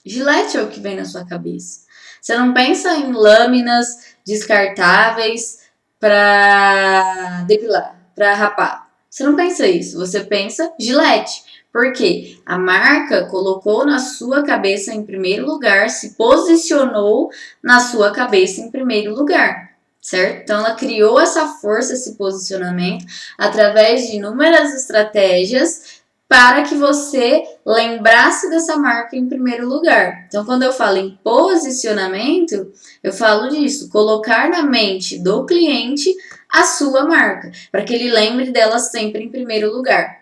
Gilete é o que vem na sua cabeça. Você não pensa em lâminas descartáveis para depilar, para rapar. Você não pensa isso. Você pensa Gilete. Por quê? A marca colocou na sua cabeça em primeiro lugar, se posicionou na sua cabeça em primeiro lugar. Certo? Então, ela criou essa força, esse posicionamento, através de inúmeras estratégias para que você lembrasse dessa marca em primeiro lugar. Então, quando eu falo em posicionamento, eu falo disso, colocar na mente do cliente a sua marca, para que ele lembre dela sempre em primeiro lugar.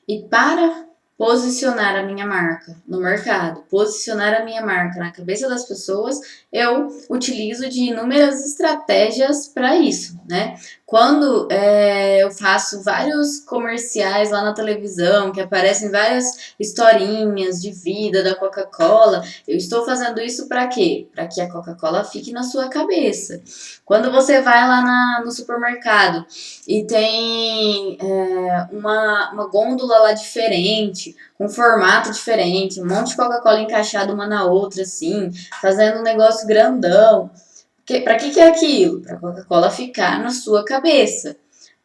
E para posicionar a minha marca no mercado, posicionar a minha marca na cabeça das pessoas, eu utilizo de inúmeras estratégias para isso, né? Quando eu faço vários comerciais lá na televisão, que aparecem várias historinhas de vida da Coca-Cola, eu estou fazendo isso para quê? Para que a Coca-Cola fique na sua cabeça. Quando você vai lá no supermercado e tem uma gôndola lá diferente, com formato diferente, um monte de Coca-Cola encaixada uma na outra, assim, fazendo um negócio grandão. Para que é aquilo? Para a Coca-Cola ficar na sua cabeça.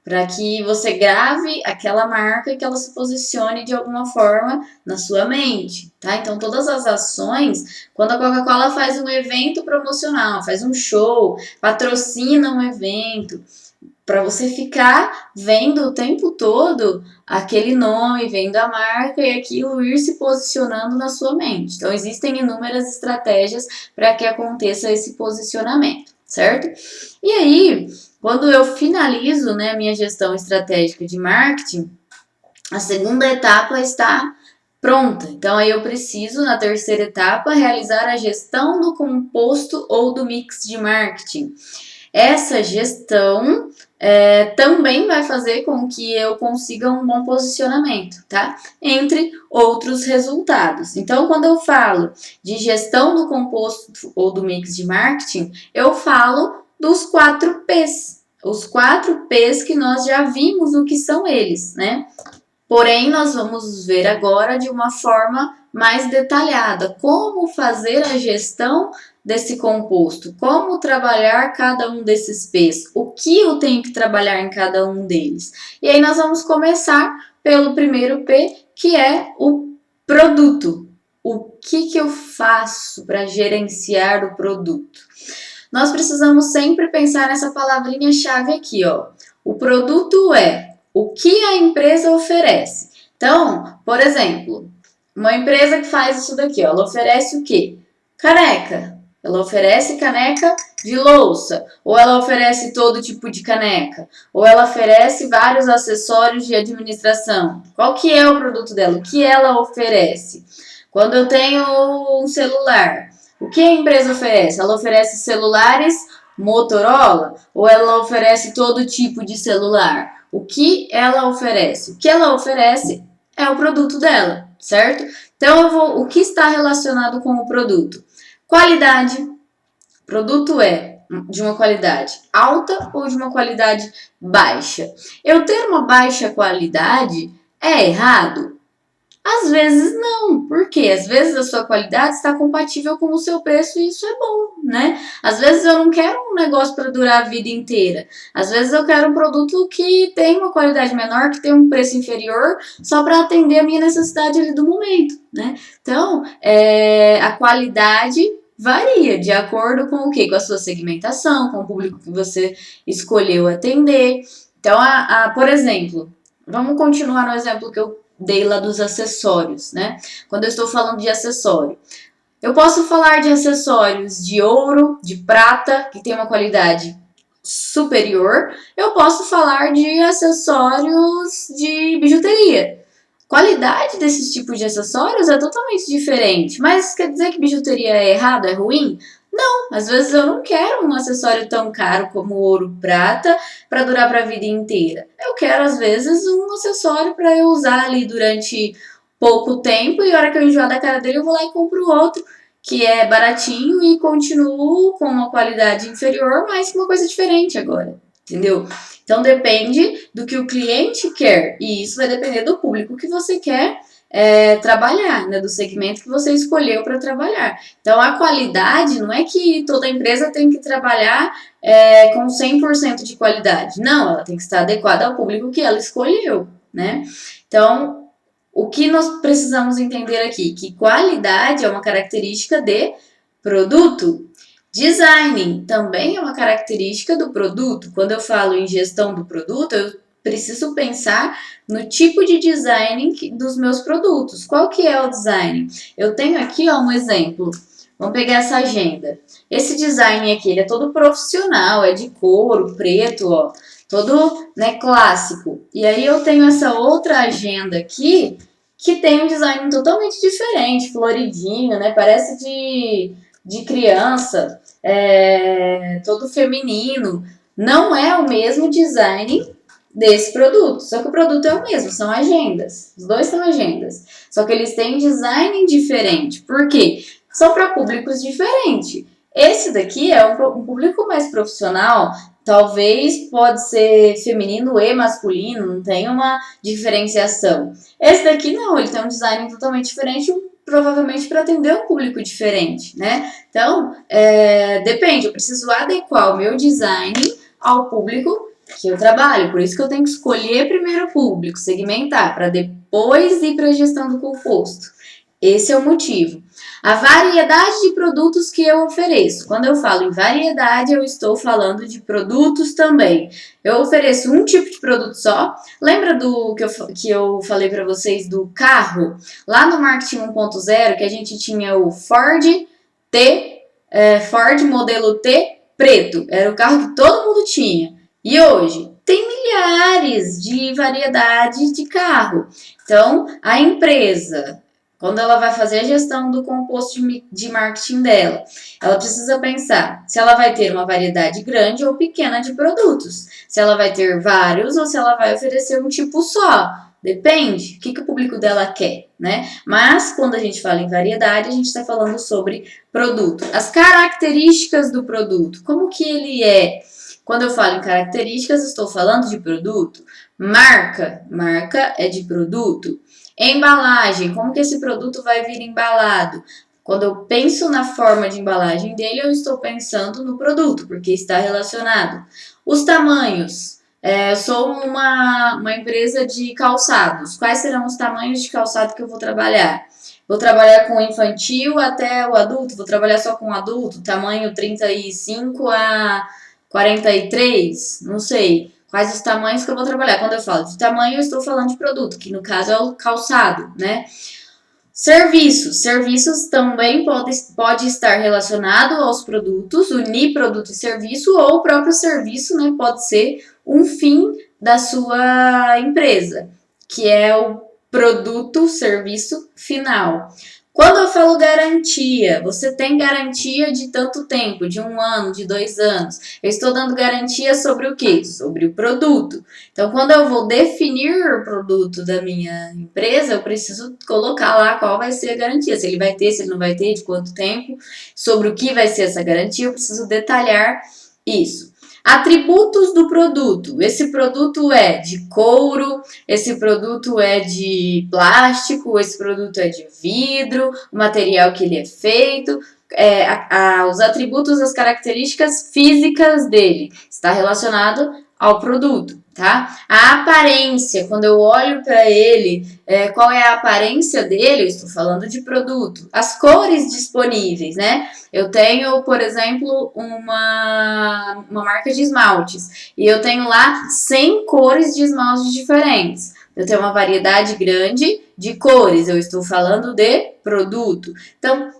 para que você grave aquela marca e que ela se posicione de alguma forma na sua mente, tá? Então, todas as ações, quando a Coca-Cola faz um evento promocional, faz um show, patrocina um evento, para você ficar vendo o tempo todo aquele nome, vendo a marca e aquilo ir se posicionando na sua mente. Então, existem inúmeras estratégias para que aconteça esse posicionamento, certo? E aí, quando eu finalizo, né, a minha gestão estratégica de marketing, a segunda etapa está pronta. Então, aí eu preciso, na terceira etapa, realizar a gestão do composto ou do mix de marketing. Essa gestão também vai fazer com que eu consiga um bom posicionamento, tá? Entre outros resultados. Então, quando eu falo de gestão do composto ou do mix de marketing, eu falo dos 4 P's. Os 4 P's que nós já vimos o que são eles, né? Porém, nós vamos ver agora de uma forma mais detalhada como fazer a gestão desse composto, como trabalhar cada um desses P's, o que eu tenho que trabalhar em cada um deles. E aí nós vamos começar pelo primeiro P, que é o produto. O que eu faço para gerenciar o produto? Nós precisamos sempre pensar nessa palavrinha-chave aqui, ó. O produto é o que a empresa oferece. Então, por exemplo, uma empresa que faz isso daqui, ó, ela oferece o quê? Caneca. Ela oferece caneca de louça, ou ela oferece todo tipo de caneca, ou ela oferece vários acessórios de administração. Qual que é o produto dela? O que ela oferece? Quando eu tenho um celular, o que a empresa oferece? Ela oferece celulares Motorola ou ela oferece todo tipo de celular? O que ela oferece? O que ela oferece é o produto dela, certo? Então, o que está relacionado com o produto? Qualidade. O produto é de uma qualidade alta ou de uma qualidade baixa? Eu ter uma baixa qualidade é errado? Às vezes não, porque às vezes a sua qualidade está compatível com o seu preço e isso é bom, né? Às vezes eu não quero um negócio para durar a vida inteira. Às vezes eu quero um produto que tem uma qualidade menor, que tem um preço inferior, só para atender a minha necessidade ali do momento, né? Então, a qualidade varia de acordo com o quê? Com a sua segmentação, com o público que você escolheu atender. Então, por exemplo, vamos continuar no exemplo que eu dei lá dos acessórios, né? Quando eu estou falando de acessório, eu posso falar de acessórios de ouro, de prata, que tem uma qualidade superior. Eu posso falar de acessórios de bijuteria. Qualidade desses tipos de acessórios é totalmente diferente. Mas quer dizer que bijuteria é errado, é ruim? Não, às vezes eu não quero um acessório tão caro como ouro prata para durar para a vida inteira. Eu quero, às vezes, um acessório para eu usar ali durante pouco tempo e a hora que eu enjoar da cara dele eu vou lá e compro outro que é baratinho e continuo com uma qualidade inferior, mas com uma coisa diferente agora, entendeu? Então depende do que o cliente quer e isso vai depender do público que você quer trabalhar, né, do segmento que você escolheu para trabalhar. Então a qualidade não é que toda empresa tem que trabalhar com 100% de qualidade. Não, ela tem que estar adequada ao público que ela escolheu, né? Então, o que nós precisamos entender aqui? Que qualidade é uma característica de produto. Design também é uma característica do produto. Quando eu falo em gestão do produto, eu preciso pensar no tipo de design dos meus produtos. Qual que é o design? Eu tenho aqui um exemplo. Vamos pegar essa agenda. Esse design aqui, ele é todo profissional, é de couro, preto, ó, todo, né, clássico. E aí eu tenho essa outra agenda aqui que tem um design totalmente diferente, floridinho, né? Parece de criança, todo feminino. Não é o mesmo design desse produto, só que o produto é o mesmo, são agendas. Os dois são agendas, só que eles têm design diferente. Por quê? São para públicos diferentes. Esse daqui é um público mais profissional, talvez pode ser feminino e masculino, não tem uma diferenciação. Esse daqui não, ele tem um design totalmente diferente, provavelmente para atender um público diferente, né? Então, depende, eu preciso adequar o meu design ao público que eu trabalho. Por isso que eu tenho que escolher primeiro o público, segmentar, para depois ir para a gestão do composto. Esse é o motivo. A variedade de produtos que eu ofereço. Quando eu falo em variedade, eu estou falando de produtos também. Eu ofereço um tipo de produto só. Lembra do que eu falei para vocês do carro? Lá no Marketing 1.0, que a gente tinha o Ford Ford modelo T preto. Era o carro que todo mundo tinha. E hoje tem milhares de variedades de carro. Então, a empresa, quando ela vai fazer a gestão do composto de marketing dela, ela precisa pensar se ela vai ter uma variedade grande ou pequena de produtos. Se ela vai ter vários ou se ela vai oferecer um tipo só. Depende, o que o público dela quer, né? Mas quando a gente fala em variedade, a gente está falando sobre produto. As características do produto, como que ele é? Quando eu falo em características, estou falando de produto. Marca é de produto. Embalagem, como que esse produto vai vir embalado? Quando eu penso na forma de embalagem dele, eu estou pensando no produto, porque está relacionado. Os tamanhos. Eu sou uma empresa de calçados. Quais serão os tamanhos de calçado que eu vou trabalhar? Vou trabalhar com infantil até o adulto? Vou trabalhar só com adulto? Tamanho 35 a 43? Não sei. Quais os tamanhos que eu vou trabalhar? Quando eu falo de tamanho, eu estou falando de produto, que no caso é o calçado, né? Serviços também pode estar relacionado aos produtos, unir produto e serviço, ou o próprio serviço, né, pode ser um fim da sua empresa, que é o produto, serviço final. Quando eu falo garantia, você tem garantia de tanto tempo, de 1 ano, de 2 anos. Eu estou dando garantia sobre o quê? Sobre o produto. Então, quando eu vou definir o produto da minha empresa, eu preciso colocar lá qual vai ser a garantia. Se ele vai ter, se ele não vai ter, de quanto tempo, sobre o que vai ser essa garantia, eu preciso detalhar isso. Atributos do produto. Esse produto é de couro, esse produto é de plástico, esse produto é de vidro, o material que ele é feito, os atributos, as características físicas dele. Está relacionado ao produto, tá? A aparência, quando eu olho para ele, qual é a aparência dele? Eu estou falando de produto. As cores disponíveis, né? Eu tenho, por exemplo, uma marca de esmaltes e eu tenho lá 100 cores de esmaltes diferentes. Eu tenho uma variedade grande de cores, eu estou falando de produto. Então,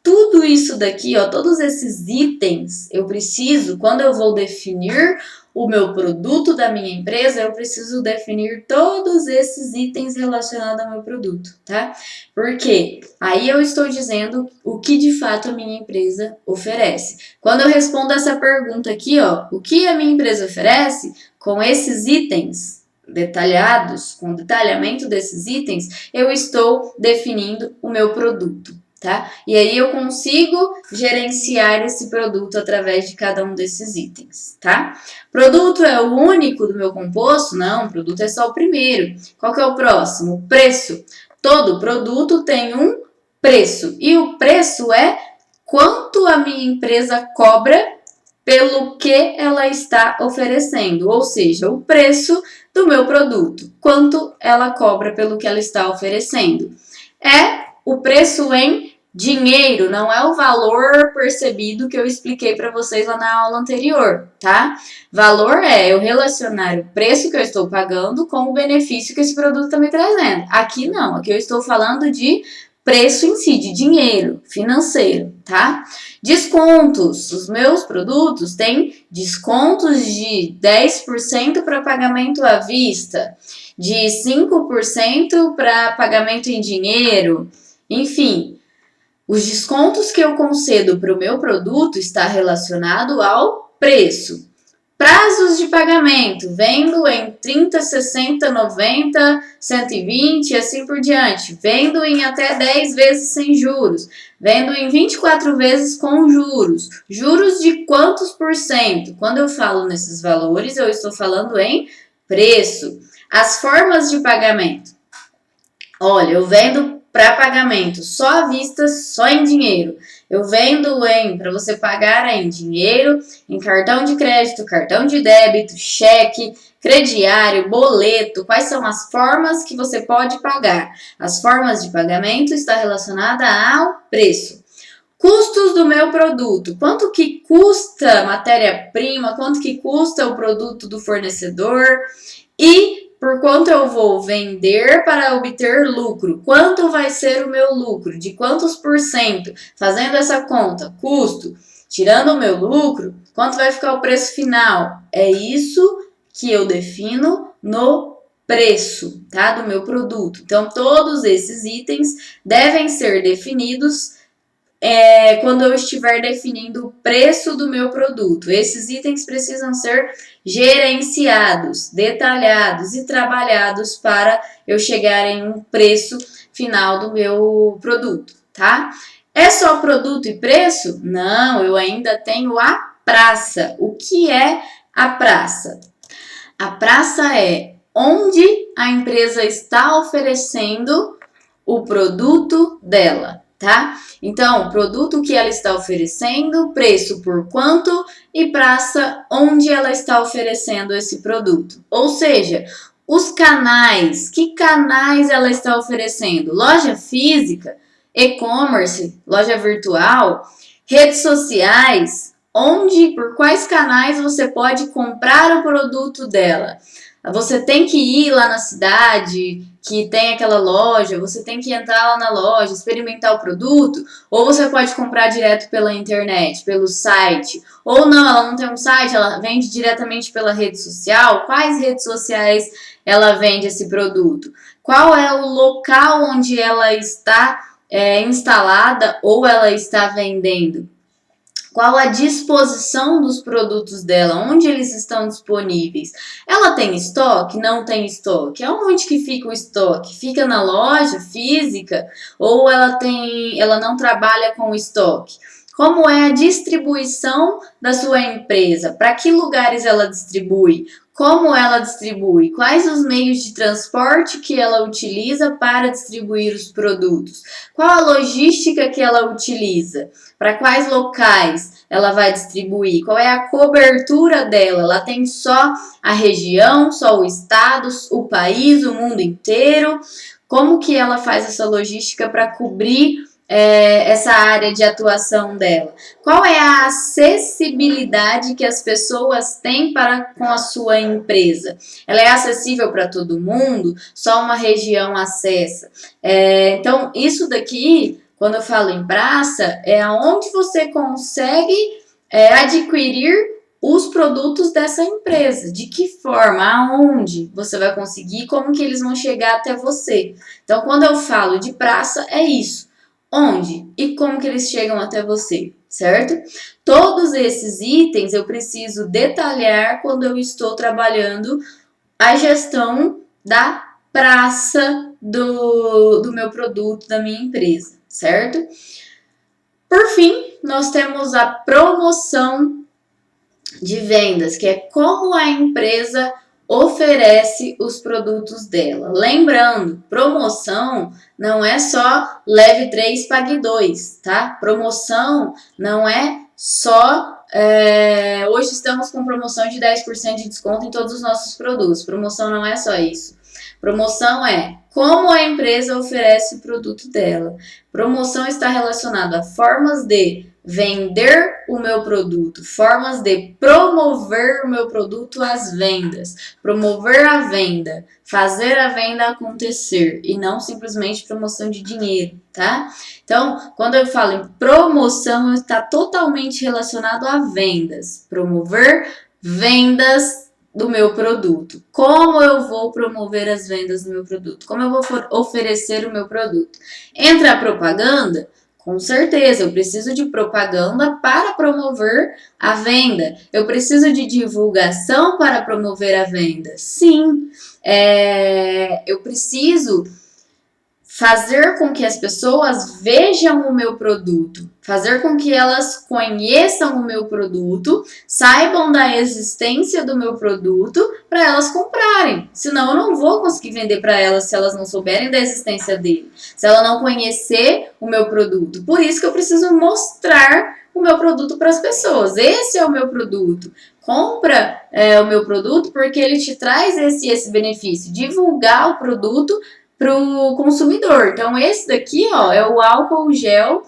tudo isso daqui, ó, todos esses itens, eu preciso, quando eu vou definir o meu produto da minha empresa, eu preciso definir todos esses itens relacionados ao meu produto, tá? Porque aí eu estou dizendo o que de fato a minha empresa oferece. Quando eu respondo essa pergunta aqui, ó, o que a minha empresa oferece, com esses itens detalhados, com o detalhamento desses itens, eu estou definindo o meu produto. Tá? E aí eu consigo gerenciar esse produto através de cada um desses itens, tá? Produto é o único do meu composto? Não, produto é só o primeiro. Qual que é o próximo? Preço. Todo produto tem um preço. E o preço é quanto a minha empresa cobra pelo que ela está oferecendo, ou seja, o preço do meu produto, quanto ela cobra pelo que ela está oferecendo. É o preço em dinheiro, não é o valor percebido que eu expliquei para vocês lá na aula anterior, tá? Valor é eu relacionar o preço que eu estou pagando com o benefício que esse produto está me trazendo. Aqui não, aqui eu estou falando de preço em si, de dinheiro, financeiro, tá? Descontos. Os meus produtos têm descontos de 10% para pagamento à vista, de 5% para pagamento em dinheiro, enfim. Os descontos que eu concedo para o meu produto está relacionado ao preço. Prazos de pagamento, vendo em 30, 60, 90, 120 e assim por diante. Vendo em até 10 vezes sem juros. Vendo em 24 vezes com juros. Juros de quantos por cento? Quando eu falo nesses valores, eu estou falando em preço. As formas de pagamento. Olha, eu vendo para pagamento só à vista, só em dinheiro. Eu vendo para você pagar em dinheiro, em cartão de crédito, cartão de débito, cheque, crediário, boleto. Quais são as formas que você pode pagar? As formas de pagamento está relacionada ao preço. Custos do meu produto. Quanto que custa a matéria-prima? Quanto que custa o produto do fornecedor? E por quanto eu vou vender para obter lucro? Quanto vai ser o meu lucro? De quantos por cento? Fazendo essa conta, custo, tirando o meu lucro, quanto vai ficar o preço final? É isso que eu defino no preço, tá? Do meu produto. Então, todos esses itens devem ser definidos quando eu estiver definindo o preço do meu produto. Esses itens precisam ser gerenciados, detalhados e trabalhados para eu chegar em um preço final do meu produto, tá? É só produto e preço? Não, eu ainda tenho a praça. O que é a praça? A praça é onde a empresa está oferecendo o produto dela, tá? Então, produto que ela está oferecendo, preço por quanto e praça onde ela está oferecendo esse produto. Ou seja, os canais, que canais ela está oferecendo? Loja física, e-commerce, loja virtual, redes sociais, onde, por quais canais você pode comprar o produto dela. Você tem que ir lá na cidade que tem aquela loja, você tem que entrar lá na loja, experimentar o produto, ou você pode comprar direto pela internet, pelo site, ou não, ela não tem um site, ela vende diretamente pela rede social. Quais redes sociais ela vende esse produto? Qual é o local onde ela está instalada ou ela está vendendo? Qual a disposição dos produtos dela? Onde eles estão disponíveis? Ela tem estoque? Não tem estoque? Aonde que fica o estoque? Fica na loja física ou ela não trabalha com estoque? Como é a distribuição da sua empresa? Para que lugares ela distribui? Como ela distribui? Quais os meios de transporte que ela utiliza para distribuir os produtos? Qual a logística que ela utiliza? Para quais locais ela vai distribuir? Qual é a cobertura dela? Ela tem só a região, só o estado, o país, o mundo inteiro? Como que ela faz essa logística para cobrir essa área de atuação dela? Qual é a acessibilidade que as pessoas têm com a sua empresa? Ela é acessível para todo mundo? Só uma região acessa? Então, isso daqui, quando eu falo em praça, é aonde você consegue adquirir os produtos dessa empresa. De que forma? Aonde você vai conseguir? Como que eles vão chegar até você? Então, quando eu falo de praça, é isso. Onde e como que eles chegam até você, certo? Todos esses itens eu preciso detalhar quando eu estou trabalhando a gestão da praça do meu produto, da minha empresa, certo? Por fim, nós temos a promoção de vendas, que é como a empresa oferece os produtos dela. Lembrando, promoção não é só leve 3, pague 2, tá? Promoção não é só hoje estamos com promoção de 10% de desconto em todos os nossos produtos. Promoção não é só isso. Promoção é como a empresa oferece o produto dela. Promoção está relacionada a formas de vender o meu produto, formas de promover o meu produto às vendas, promover a venda, fazer a venda acontecer e não simplesmente promoção de dinheiro, tá? Então, quando eu falo em promoção, está totalmente relacionado a vendas, promover vendas do meu produto. Como eu vou promover as vendas do meu produto? Como eu vou oferecer o meu produto? Entra a propaganda? Com certeza, eu preciso de propaganda para promover a venda. Eu preciso de divulgação para promover a venda. Sim, eu preciso fazer com que as pessoas vejam o meu produto, fazer com que elas conheçam o meu produto, saibam da existência do meu produto para elas comprarem. Senão eu não vou conseguir vender para elas se elas não souberem da existência dele, se ela não conhecer o meu produto. Por isso que eu preciso mostrar o meu produto para as pessoas. Esse é o meu produto. Compra o meu produto porque ele te traz esse benefício. Divulgar o produto para o consumidor. Então, esse daqui, ó, é o álcool gel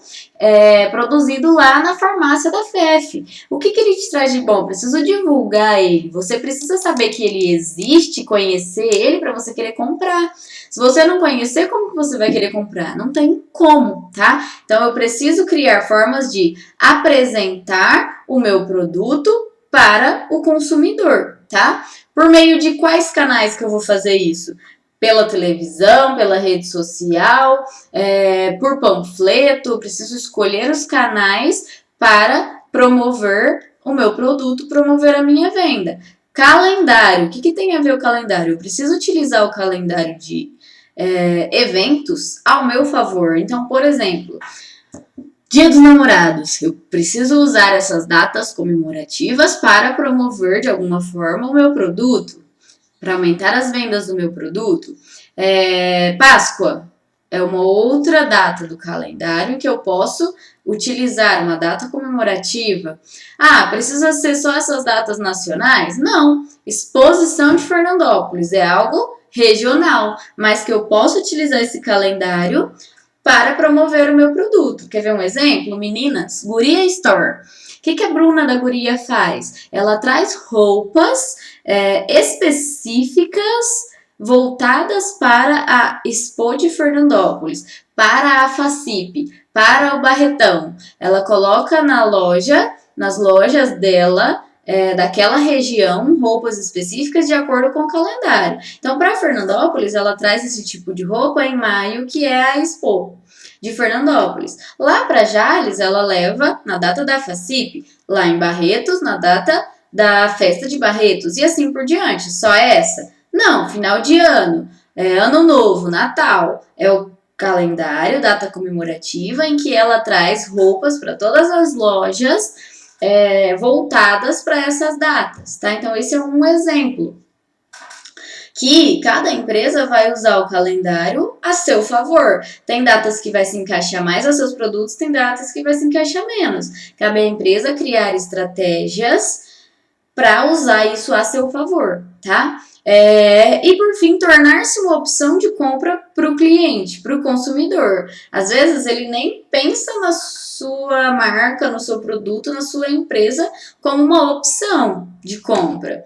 produzido lá na farmácia da FEF. O que ele te traz de bom? Preciso divulgar ele. Você precisa saber que ele existe, conhecer ele para você querer comprar. Se você não conhecer, como que você vai querer comprar? Não tem como, tá? Então, eu preciso criar formas de apresentar o meu produto para o consumidor, tá? Por meio de quais canais que eu vou fazer isso? Pela televisão, pela rede social, por panfleto, preciso escolher os canais para promover o meu produto, promover a minha venda. Calendário, o que tem a ver o calendário? Eu preciso utilizar o calendário de eventos ao meu favor. Então, por exemplo, Dia dos Namorados, eu preciso usar essas datas comemorativas para promover de alguma forma o meu produto, para aumentar as vendas do meu produto. Páscoa é uma outra data do calendário que eu posso utilizar, uma data comemorativa. Ah, precisa ser só essas datas nacionais? Não. Exposição de Fernandópolis é algo regional, mas que eu posso utilizar esse calendário para promover o meu produto. Quer ver um exemplo? Meninas, Guria Store. O que a Bruna da Guria faz? Ela traz roupas específicas voltadas para a Expo de Fernandópolis, para a FACIP, para o Barretão. Ela coloca nas lojas dela, daquela região, roupas específicas de acordo com o calendário. Então, para Fernandópolis, ela traz esse tipo de roupa em maio, que é a Expo de Fernandópolis. Lá para Jales, ela leva na data da FACIP, lá em Barretos, na data da festa de Barretos, e assim por diante. Só essa? Não, final de ano, ano novo, Natal, é o calendário, data comemorativa, em que ela traz roupas para todas as lojas voltadas para essas datas, tá? Então, esse é um exemplo que cada empresa vai usar o calendário a seu favor. Tem datas que vai se encaixar mais aos seus produtos, tem datas que vai se encaixar menos. Cabe à empresa criar estratégias para usar isso a seu favor, tá? E por fim, tornar-se uma opção de compra para o cliente, para o consumidor. Às vezes ele nem pensa na sua marca, no seu produto, na sua empresa como uma opção de compra.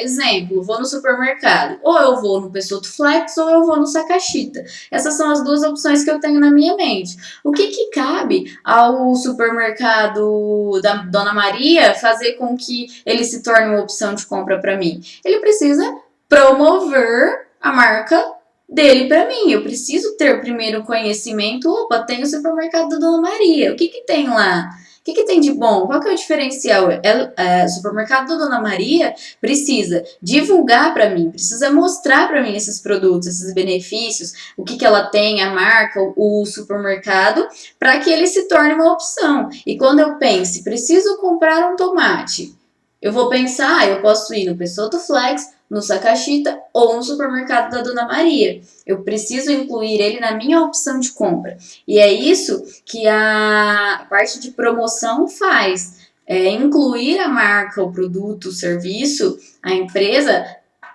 Exemplo, vou no supermercado, ou eu vou no Pessoto Flex ou eu vou no Sakashita. Essas são as duas opções que eu tenho na minha mente. O que cabe ao supermercado da Dona Maria fazer com que ele se torne uma opção de compra para mim? Ele precisa promover a marca dele para mim. Eu preciso ter primeiro conhecimento. Opa, tem o supermercado da Dona Maria. O que tem lá? O que tem de bom? Qual que é o diferencial? O supermercado da Dona Maria precisa divulgar para mim, precisa mostrar para mim esses produtos, esses benefícios, o que ela tem, a marca, o supermercado, para que ele se torne uma opção. E quando eu pense, preciso comprar um tomate, eu vou pensar, eu posso ir no Pessoto Flex, no Sakashita ou no supermercado da Dona Maria. Eu preciso incluir ele na minha opção de compra. E é isso que a parte de promoção faz. Incluir a marca, o produto, o serviço, a empresa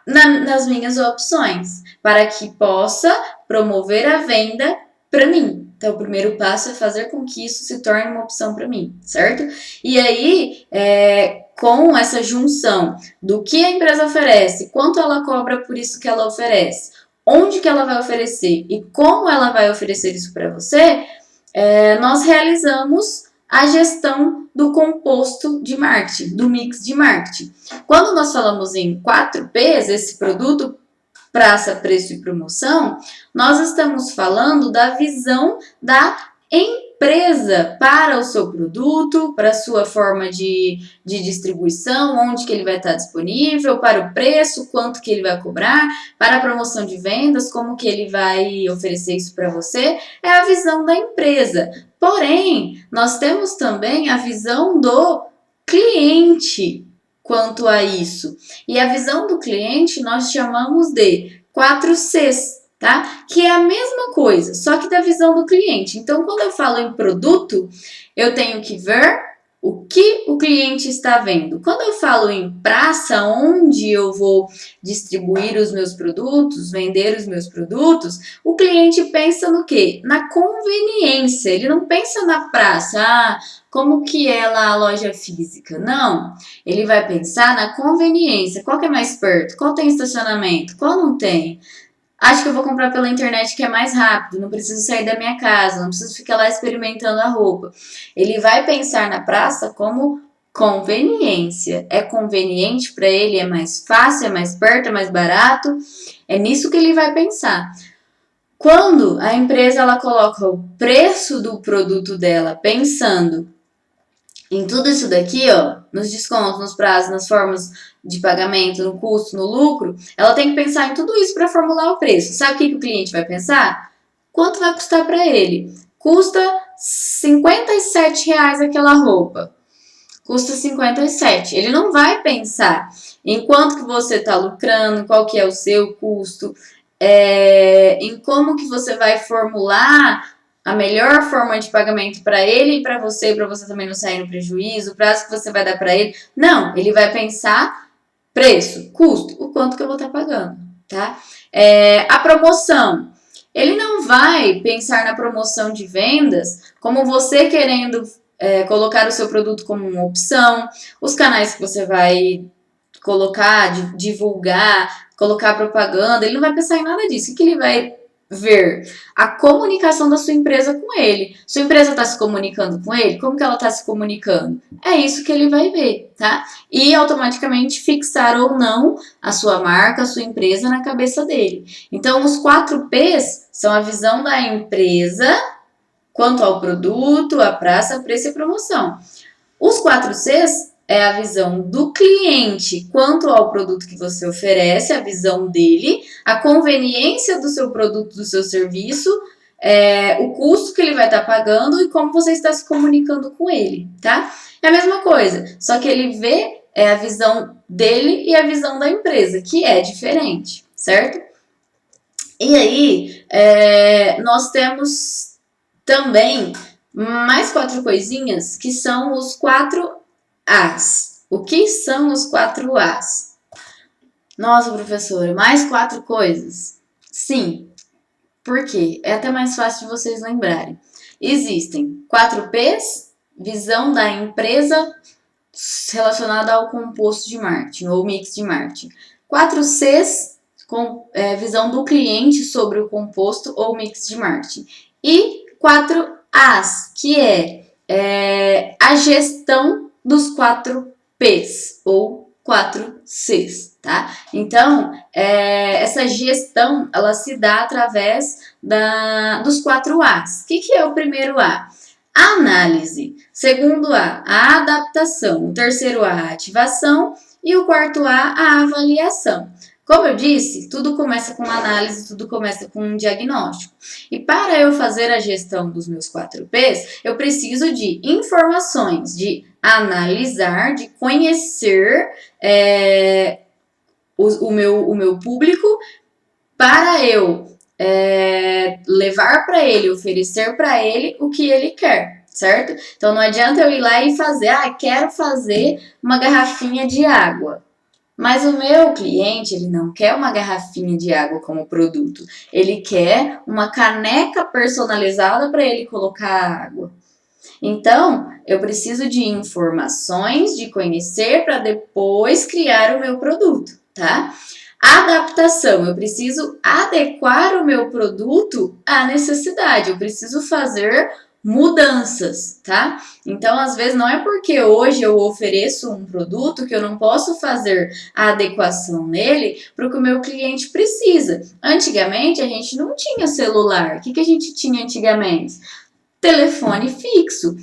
nas minhas opções, para que possa promover a venda para mim. Então, o primeiro passo é fazer com que isso se torne uma opção para mim, certo? E aí, com essa junção do que a empresa oferece, quanto ela cobra por isso que ela oferece, onde que ela vai oferecer e como ela vai oferecer isso para você, nós realizamos a gestão do composto de marketing, do mix de marketing. Quando nós falamos em 4Ps, esse produto, praça, preço e promoção, nós estamos falando da visão da presa para o seu produto, para a sua forma de distribuição, onde que ele vai estar disponível, para o preço, quanto que ele vai cobrar, para a promoção de vendas, como que ele vai oferecer isso para você, é a visão da empresa. Porém, nós temos também a visão do cliente quanto a isso. E a visão do cliente nós chamamos de 4Cs. Tá? Que é a mesma coisa, só que da visão do cliente. Então, quando eu falo em produto, eu tenho que ver o que o cliente está vendo. Quando eu falo em praça, onde eu vou distribuir os meus produtos, vender os meus produtos, o cliente pensa no quê? Na conveniência. Ele não pensa na praça, como que é lá a loja física. Não, ele vai pensar na conveniência. Qual que é mais perto? Qual tem estacionamento? Qual não tem? Acho que eu vou comprar pela internet que é mais rápido, não preciso sair da minha casa, não preciso ficar lá experimentando a roupa. Ele vai pensar na praça como conveniência. É conveniente para ele, é mais fácil, é mais perto, é mais barato. É nisso que ele vai pensar. Quando a empresa ela coloca o preço do produto dela pensando em tudo isso daqui, ó, nos descontos, nos prazos, nas formas de pagamento, no custo, no lucro, ela tem que pensar em tudo isso para formular o preço. Sabe o que o cliente vai pensar? Quanto vai custar para ele? Custa R$57 aquela roupa. Custa 57. Ele não vai pensar em quanto que você está lucrando, qual que é o seu custo, em como que você vai formular a melhor forma de pagamento para ele e para você também não sair no prejuízo, o prazo que você vai dar para ele. Não, ele vai pensar preço, custo, o quanto que eu vou estar pagando, tá? A promoção. Ele não vai pensar na promoção de vendas como você querendo colocar o seu produto como uma opção, os canais que você vai colocar, divulgar, colocar propaganda, ele não vai pensar em nada disso. O que ele vai ver? A comunicação da sua empresa com ele. Sua empresa está se comunicando com ele? Como que ela está se comunicando? É isso que ele vai ver, tá? E automaticamente fixar ou não a sua marca, a sua empresa na cabeça dele. Então, os 4Ps são a visão da empresa quanto ao produto, a praça, preço e promoção. Os 4Cs é a visão do cliente quanto ao produto que você oferece, a visão dele, a conveniência do seu produto, do seu serviço, o custo que ele vai estar pagando e como você está se comunicando com ele, tá? É a mesma coisa, só que ele vê a visão dele e a visão da empresa, que é diferente, certo? E aí, nós temos também mais 4 coisinhas que são os 4As. O que são os 4As? Nossa, professora, mais 4 coisas? Sim, por quê? É até mais fácil de vocês lembrarem. Existem 4Ps, visão da empresa relacionada ao composto de marketing ou mix de marketing. 4Cs, visão do cliente sobre o composto ou mix de marketing. E 4As, que é a gestão dos 4Ps ou 4Cs, tá? Então, essa gestão, ela se dá através dos 4As. O que é o primeiro A? A análise. Segundo a adaptação. O terceiro A, a ativação. E o quarto a avaliação. Como eu disse, tudo começa com análise, tudo começa com um diagnóstico. E para eu fazer a gestão dos meus 4Ps, eu preciso de informações, de analisar, de conhecer o meu público para eu levar para ele, oferecer para ele o que ele quer, certo? Então não adianta eu ir lá e fazer, quero fazer uma garrafinha de água. Mas o meu cliente, ele não quer uma garrafinha de água como produto. Ele quer uma caneca personalizada para ele colocar água. Então, eu preciso de informações, de conhecer para depois criar o meu produto, tá? Adaptação, eu preciso adequar o meu produto à necessidade. Eu preciso fazer mudanças, tá? Então, às vezes, não é porque hoje eu ofereço um produto que eu não posso fazer a adequação nele para o que o meu cliente precisa. Antigamente, a gente não tinha celular. O que a gente tinha antigamente? telefone fixo.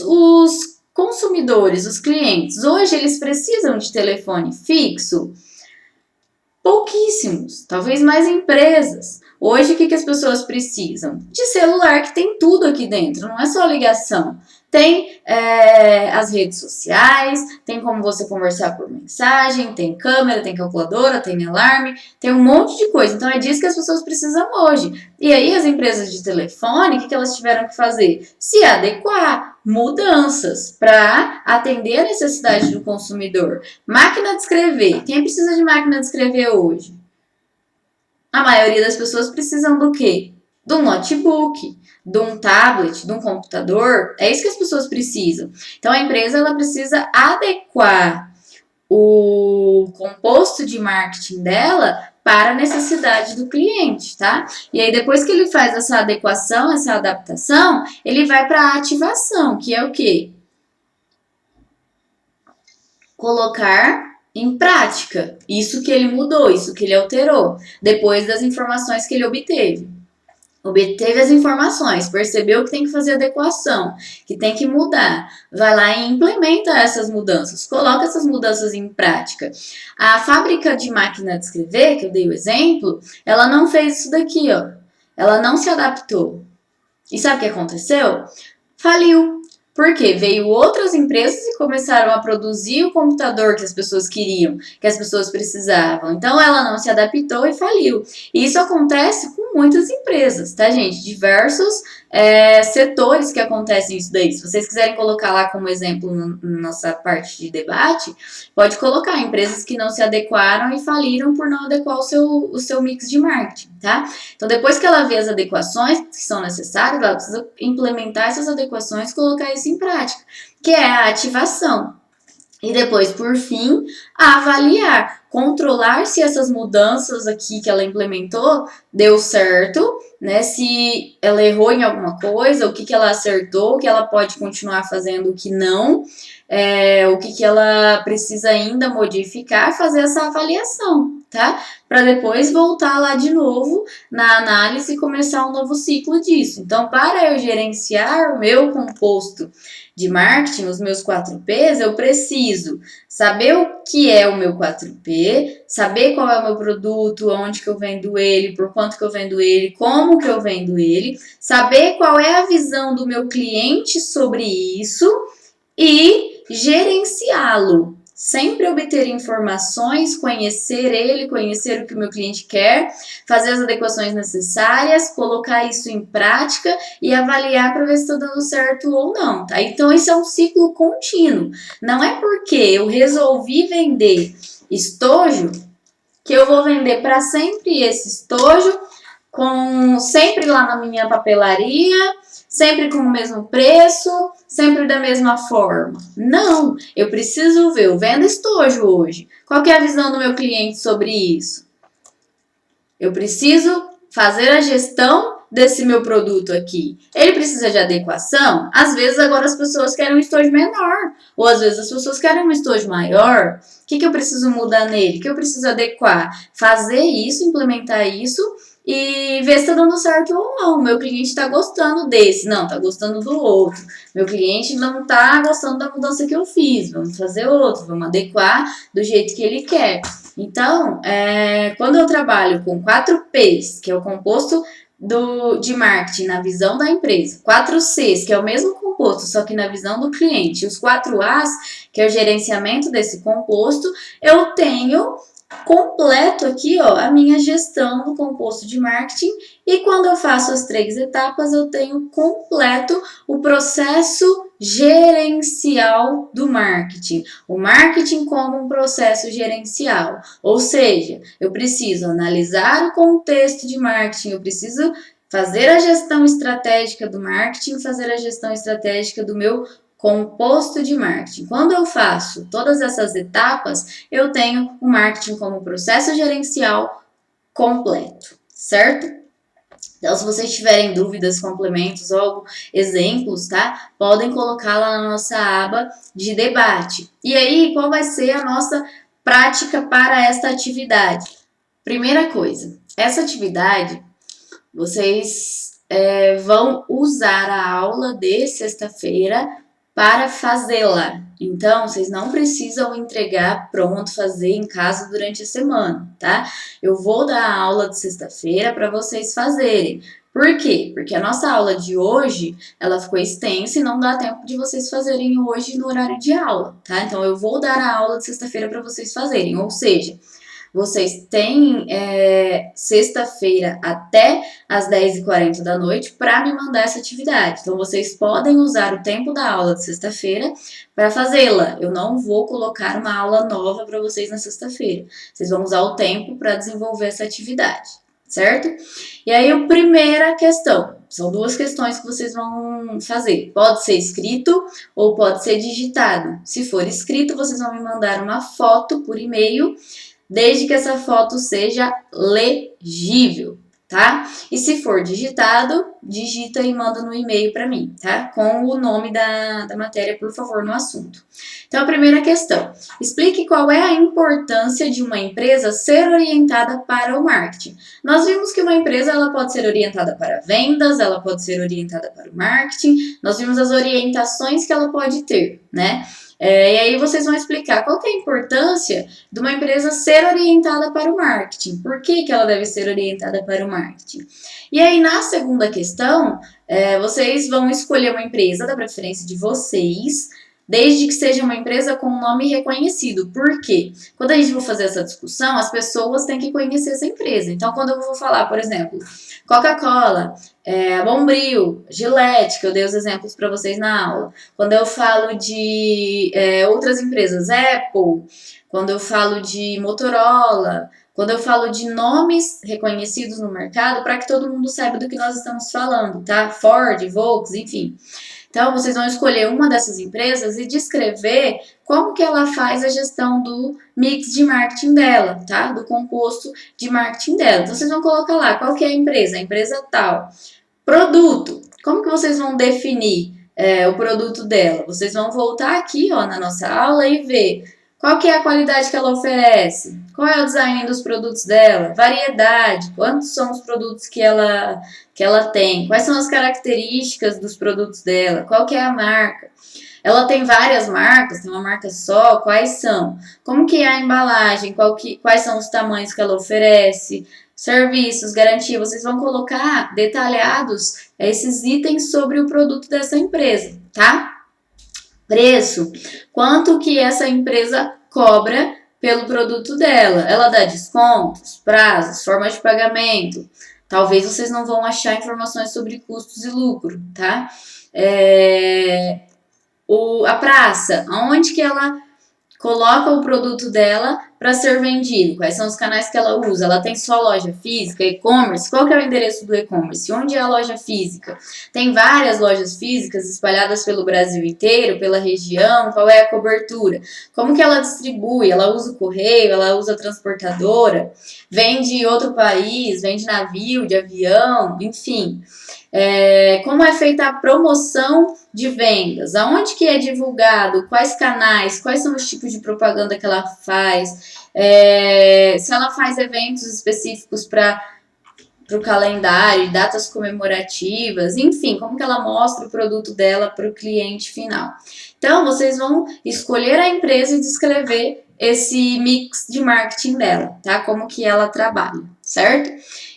Os consumidores, os clientes, hoje eles precisam de telefone fixo? Pouquíssimos, talvez mais empresas. Hoje, o que as pessoas precisam? De celular, que tem tudo aqui dentro, não é só ligação. Tem as redes sociais, tem como você conversar por mensagem, tem câmera, tem calculadora, tem alarme, tem um monte de coisa. Então, é disso que as pessoas precisam hoje. E aí, as empresas de telefone, o que elas tiveram que fazer? Se adequar, mudanças para atender a necessidade do consumidor. Máquina de escrever. Quem precisa de máquina de escrever hoje? A maioria das pessoas precisam do quê? De um notebook, de um tablet, de um computador. É isso que as pessoas precisam. Então, a empresa ela precisa adequar o composto de marketing dela para a necessidade do cliente, tá? E aí, depois que ele faz essa adequação, essa adaptação, ele vai para a ativação, que é o quê? Colocar em prática isso que ele mudou, isso que ele alterou, depois das informações que ele obteve. Obteve as informações, percebeu que tem que fazer adequação, que tem que mudar, vai lá e implementa essas mudanças, coloca essas mudanças em prática. A fábrica de máquina de escrever, que eu dei o exemplo, ela não fez isso daqui, ó. Ela não se adaptou. E sabe o que aconteceu? Faliu. Porque veio outras empresas e começaram a produzir o computador que as pessoas queriam, que as pessoas precisavam. Então ela não se adaptou e faliu. E isso acontece com muitas empresas, tá, gente? Diversos setores que acontecem isso daí. Se vocês quiserem colocar lá como exemplo na nossa parte de debate, pode colocar empresas que não se adequaram e faliram por não adequar o seu mix de marketing, tá? Então, depois que ela vê as adequações que são necessárias, ela precisa implementar essas adequações e colocar isso em prática, que é a ativação. E depois, por fim, avaliar, controlar se essas mudanças aqui que ela implementou deu certo, né? Se ela errou em alguma coisa, o que ela acertou, o que ela pode continuar fazendo, o que não, o que ela precisa ainda modificar, fazer essa avaliação, tá? Para depois voltar lá de novo na análise e começar um novo ciclo disso. Então, para eu gerenciar o meu composto de marketing, os meus 4Ps, eu preciso saber o que é o meu 4P, saber qual é o meu produto, onde que eu vendo ele, por quanto que eu vendo ele, como que eu vendo ele, saber qual é a visão do meu cliente sobre isso e gerenciá-lo. Sempre obter informações, conhecer ele, conhecer o que o meu cliente quer, fazer as adequações necessárias, colocar isso em prática e avaliar para ver se está dando certo ou não, tá? Então, isso é um ciclo contínuo. Não é porque eu resolvi vender estojo que eu vou vender para sempre esse estojo, sempre lá na minha papelaria, sempre com o mesmo preço, sempre da mesma forma. Não, eu preciso ver, eu vendo estojo hoje. Qual que é a visão do meu cliente sobre isso? Eu preciso fazer a gestão desse meu produto aqui. Ele precisa de adequação? Às vezes agora as pessoas querem um estojo menor, ou às vezes as pessoas querem um estojo maior. O que eu preciso mudar nele? O que eu preciso adequar? Fazer isso, implementar isso e ver se está dando certo ou não. Meu cliente está gostando desse, não, está gostando do outro. Meu cliente não está gostando da mudança que eu fiz, vamos fazer outro, vamos adequar do jeito que ele quer. Então, quando eu trabalho com 4Ps, que é o composto de marketing na visão da empresa, 4Cs, que é o mesmo composto, só que na visão do cliente, e os 4As, que é o gerenciamento desse composto, eu tenho completo aqui, ó, a minha gestão do composto de marketing, e quando eu faço as 3 etapas, eu tenho completo o processo gerencial do marketing. O marketing como um processo gerencial, ou seja, eu preciso analisar o contexto de marketing, eu preciso fazer a gestão estratégica do marketing, fazer a gestão estratégica do meu composto de marketing. Quando eu faço todas essas etapas, eu tenho o marketing como processo gerencial completo, certo? Então, se vocês tiverem dúvidas, complementos ou exemplos, tá? Podem colocar lá na nossa aba de debate. E aí, qual vai ser a nossa prática para esta atividade? Primeira coisa, essa atividade, vocês vão usar a aula de sexta-feira para fazê-la. Então, vocês não precisam entregar pronto, fazer em casa durante a semana, tá? Eu vou dar a aula de sexta-feira para vocês fazerem. Por quê? Porque a nossa aula de hoje, ela ficou extensa e não dá tempo de vocês fazerem hoje no horário de aula, tá? Então, eu vou dar a aula de sexta-feira para vocês fazerem, ou seja, vocês têm sexta-feira até às 10h40 da noite para me mandar essa atividade. Então, vocês podem usar o tempo da aula de sexta-feira para fazê-la. Eu não vou colocar uma aula nova para vocês na sexta-feira. Vocês vão usar o tempo para desenvolver essa atividade, certo? E aí, a primeira questão. São duas questões que vocês vão fazer. Pode ser escrito ou pode ser digitado. Se for escrito, vocês vão me mandar uma foto por e-mail, desde que essa foto seja legível, tá? E se for digitado, digita e manda no e-mail para mim, tá? Com o nome da matéria, por favor, no assunto. Então, a primeira questão. Explique qual é a importância de uma empresa ser orientada para o marketing. Nós vimos que uma empresa ela pode ser orientada para vendas, ela pode ser orientada para o marketing. Nós vimos as orientações que ela pode ter, né? E aí vocês vão explicar qual que é a importância de uma empresa ser orientada para o marketing. Por que ela deve ser orientada para o marketing? E aí, na segunda questão, vocês vão escolher uma empresa da preferência de vocês, desde que seja uma empresa com um nome reconhecido. Por quê? Quando a gente for fazer essa discussão, as pessoas têm que conhecer essa empresa. Então, quando eu vou falar, por exemplo, Coca-Cola, Bombril, Gillette, que eu dei os exemplos para vocês na aula. Quando eu falo de outras empresas, Apple, quando eu falo de Motorola, quando eu falo de nomes reconhecidos no mercado, para que todo mundo saiba do que nós estamos falando, tá? Ford, Volkswagen, enfim. Então, vocês vão escolher uma dessas empresas e descrever como que ela faz a gestão do mix de marketing dela, tá? Do composto de marketing dela. Então, vocês vão colocar lá qual que é a empresa tal. Produto, como que vocês vão definir o produto dela? Vocês vão voltar aqui, ó, na nossa aula e ver qual que é a qualidade que ela oferece, qual é o design dos produtos dela, variedade, quantos são os produtos que ela tem, quais são as características dos produtos dela, qual que é a marca. Ela tem várias marcas, tem uma marca só, quais são? Como que é a embalagem, quais são os tamanhos que ela oferece, serviços, garantia, vocês vão colocar detalhados esses itens sobre o produto dessa empresa, tá? Preço, quanto que essa empresa cobra pelo produto dela? Ela dá descontos, prazos, formas de pagamento. Talvez vocês não vão achar informações sobre custos e lucro, tá? A praça, aonde que ela coloca o produto dela para ser vendido, quais são os canais que ela usa, ela tem só loja física, e-commerce, qual que é o endereço do e-commerce, onde é a loja física, tem várias lojas físicas espalhadas pelo Brasil inteiro, pela região, qual é a cobertura, como que ela distribui, ela usa o correio, ela usa a transportadora, vende em outro país, vende navio, de avião, enfim. Como é feita a promoção de vendas, aonde que é divulgado, quais canais, quais são os tipos de propaganda que ela faz, se ela faz eventos específicos para o calendário, datas comemorativas, enfim, como que ela mostra o produto dela para o cliente final. Então, vocês vão escolher a empresa e descrever esse mix de marketing dela, tá? Como que ela trabalha, certo?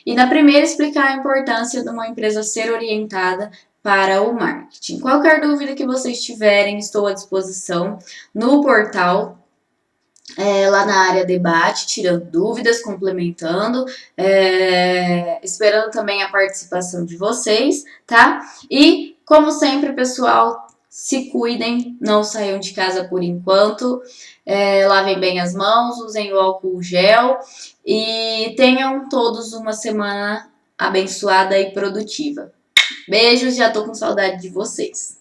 E na primeira, explicar a importância de uma empresa ser orientada para o marketing. Qualquer dúvida que vocês tiverem, estou à disposição no portal, lá na área debate, tirando dúvidas, complementando, esperando também a participação de vocês, tá? E, como sempre, pessoal, se cuidem, não saiam de casa por enquanto, lavem bem as mãos, usem o álcool gel e tenham todos uma semana abençoada e produtiva. Beijos, já tô com saudade de vocês.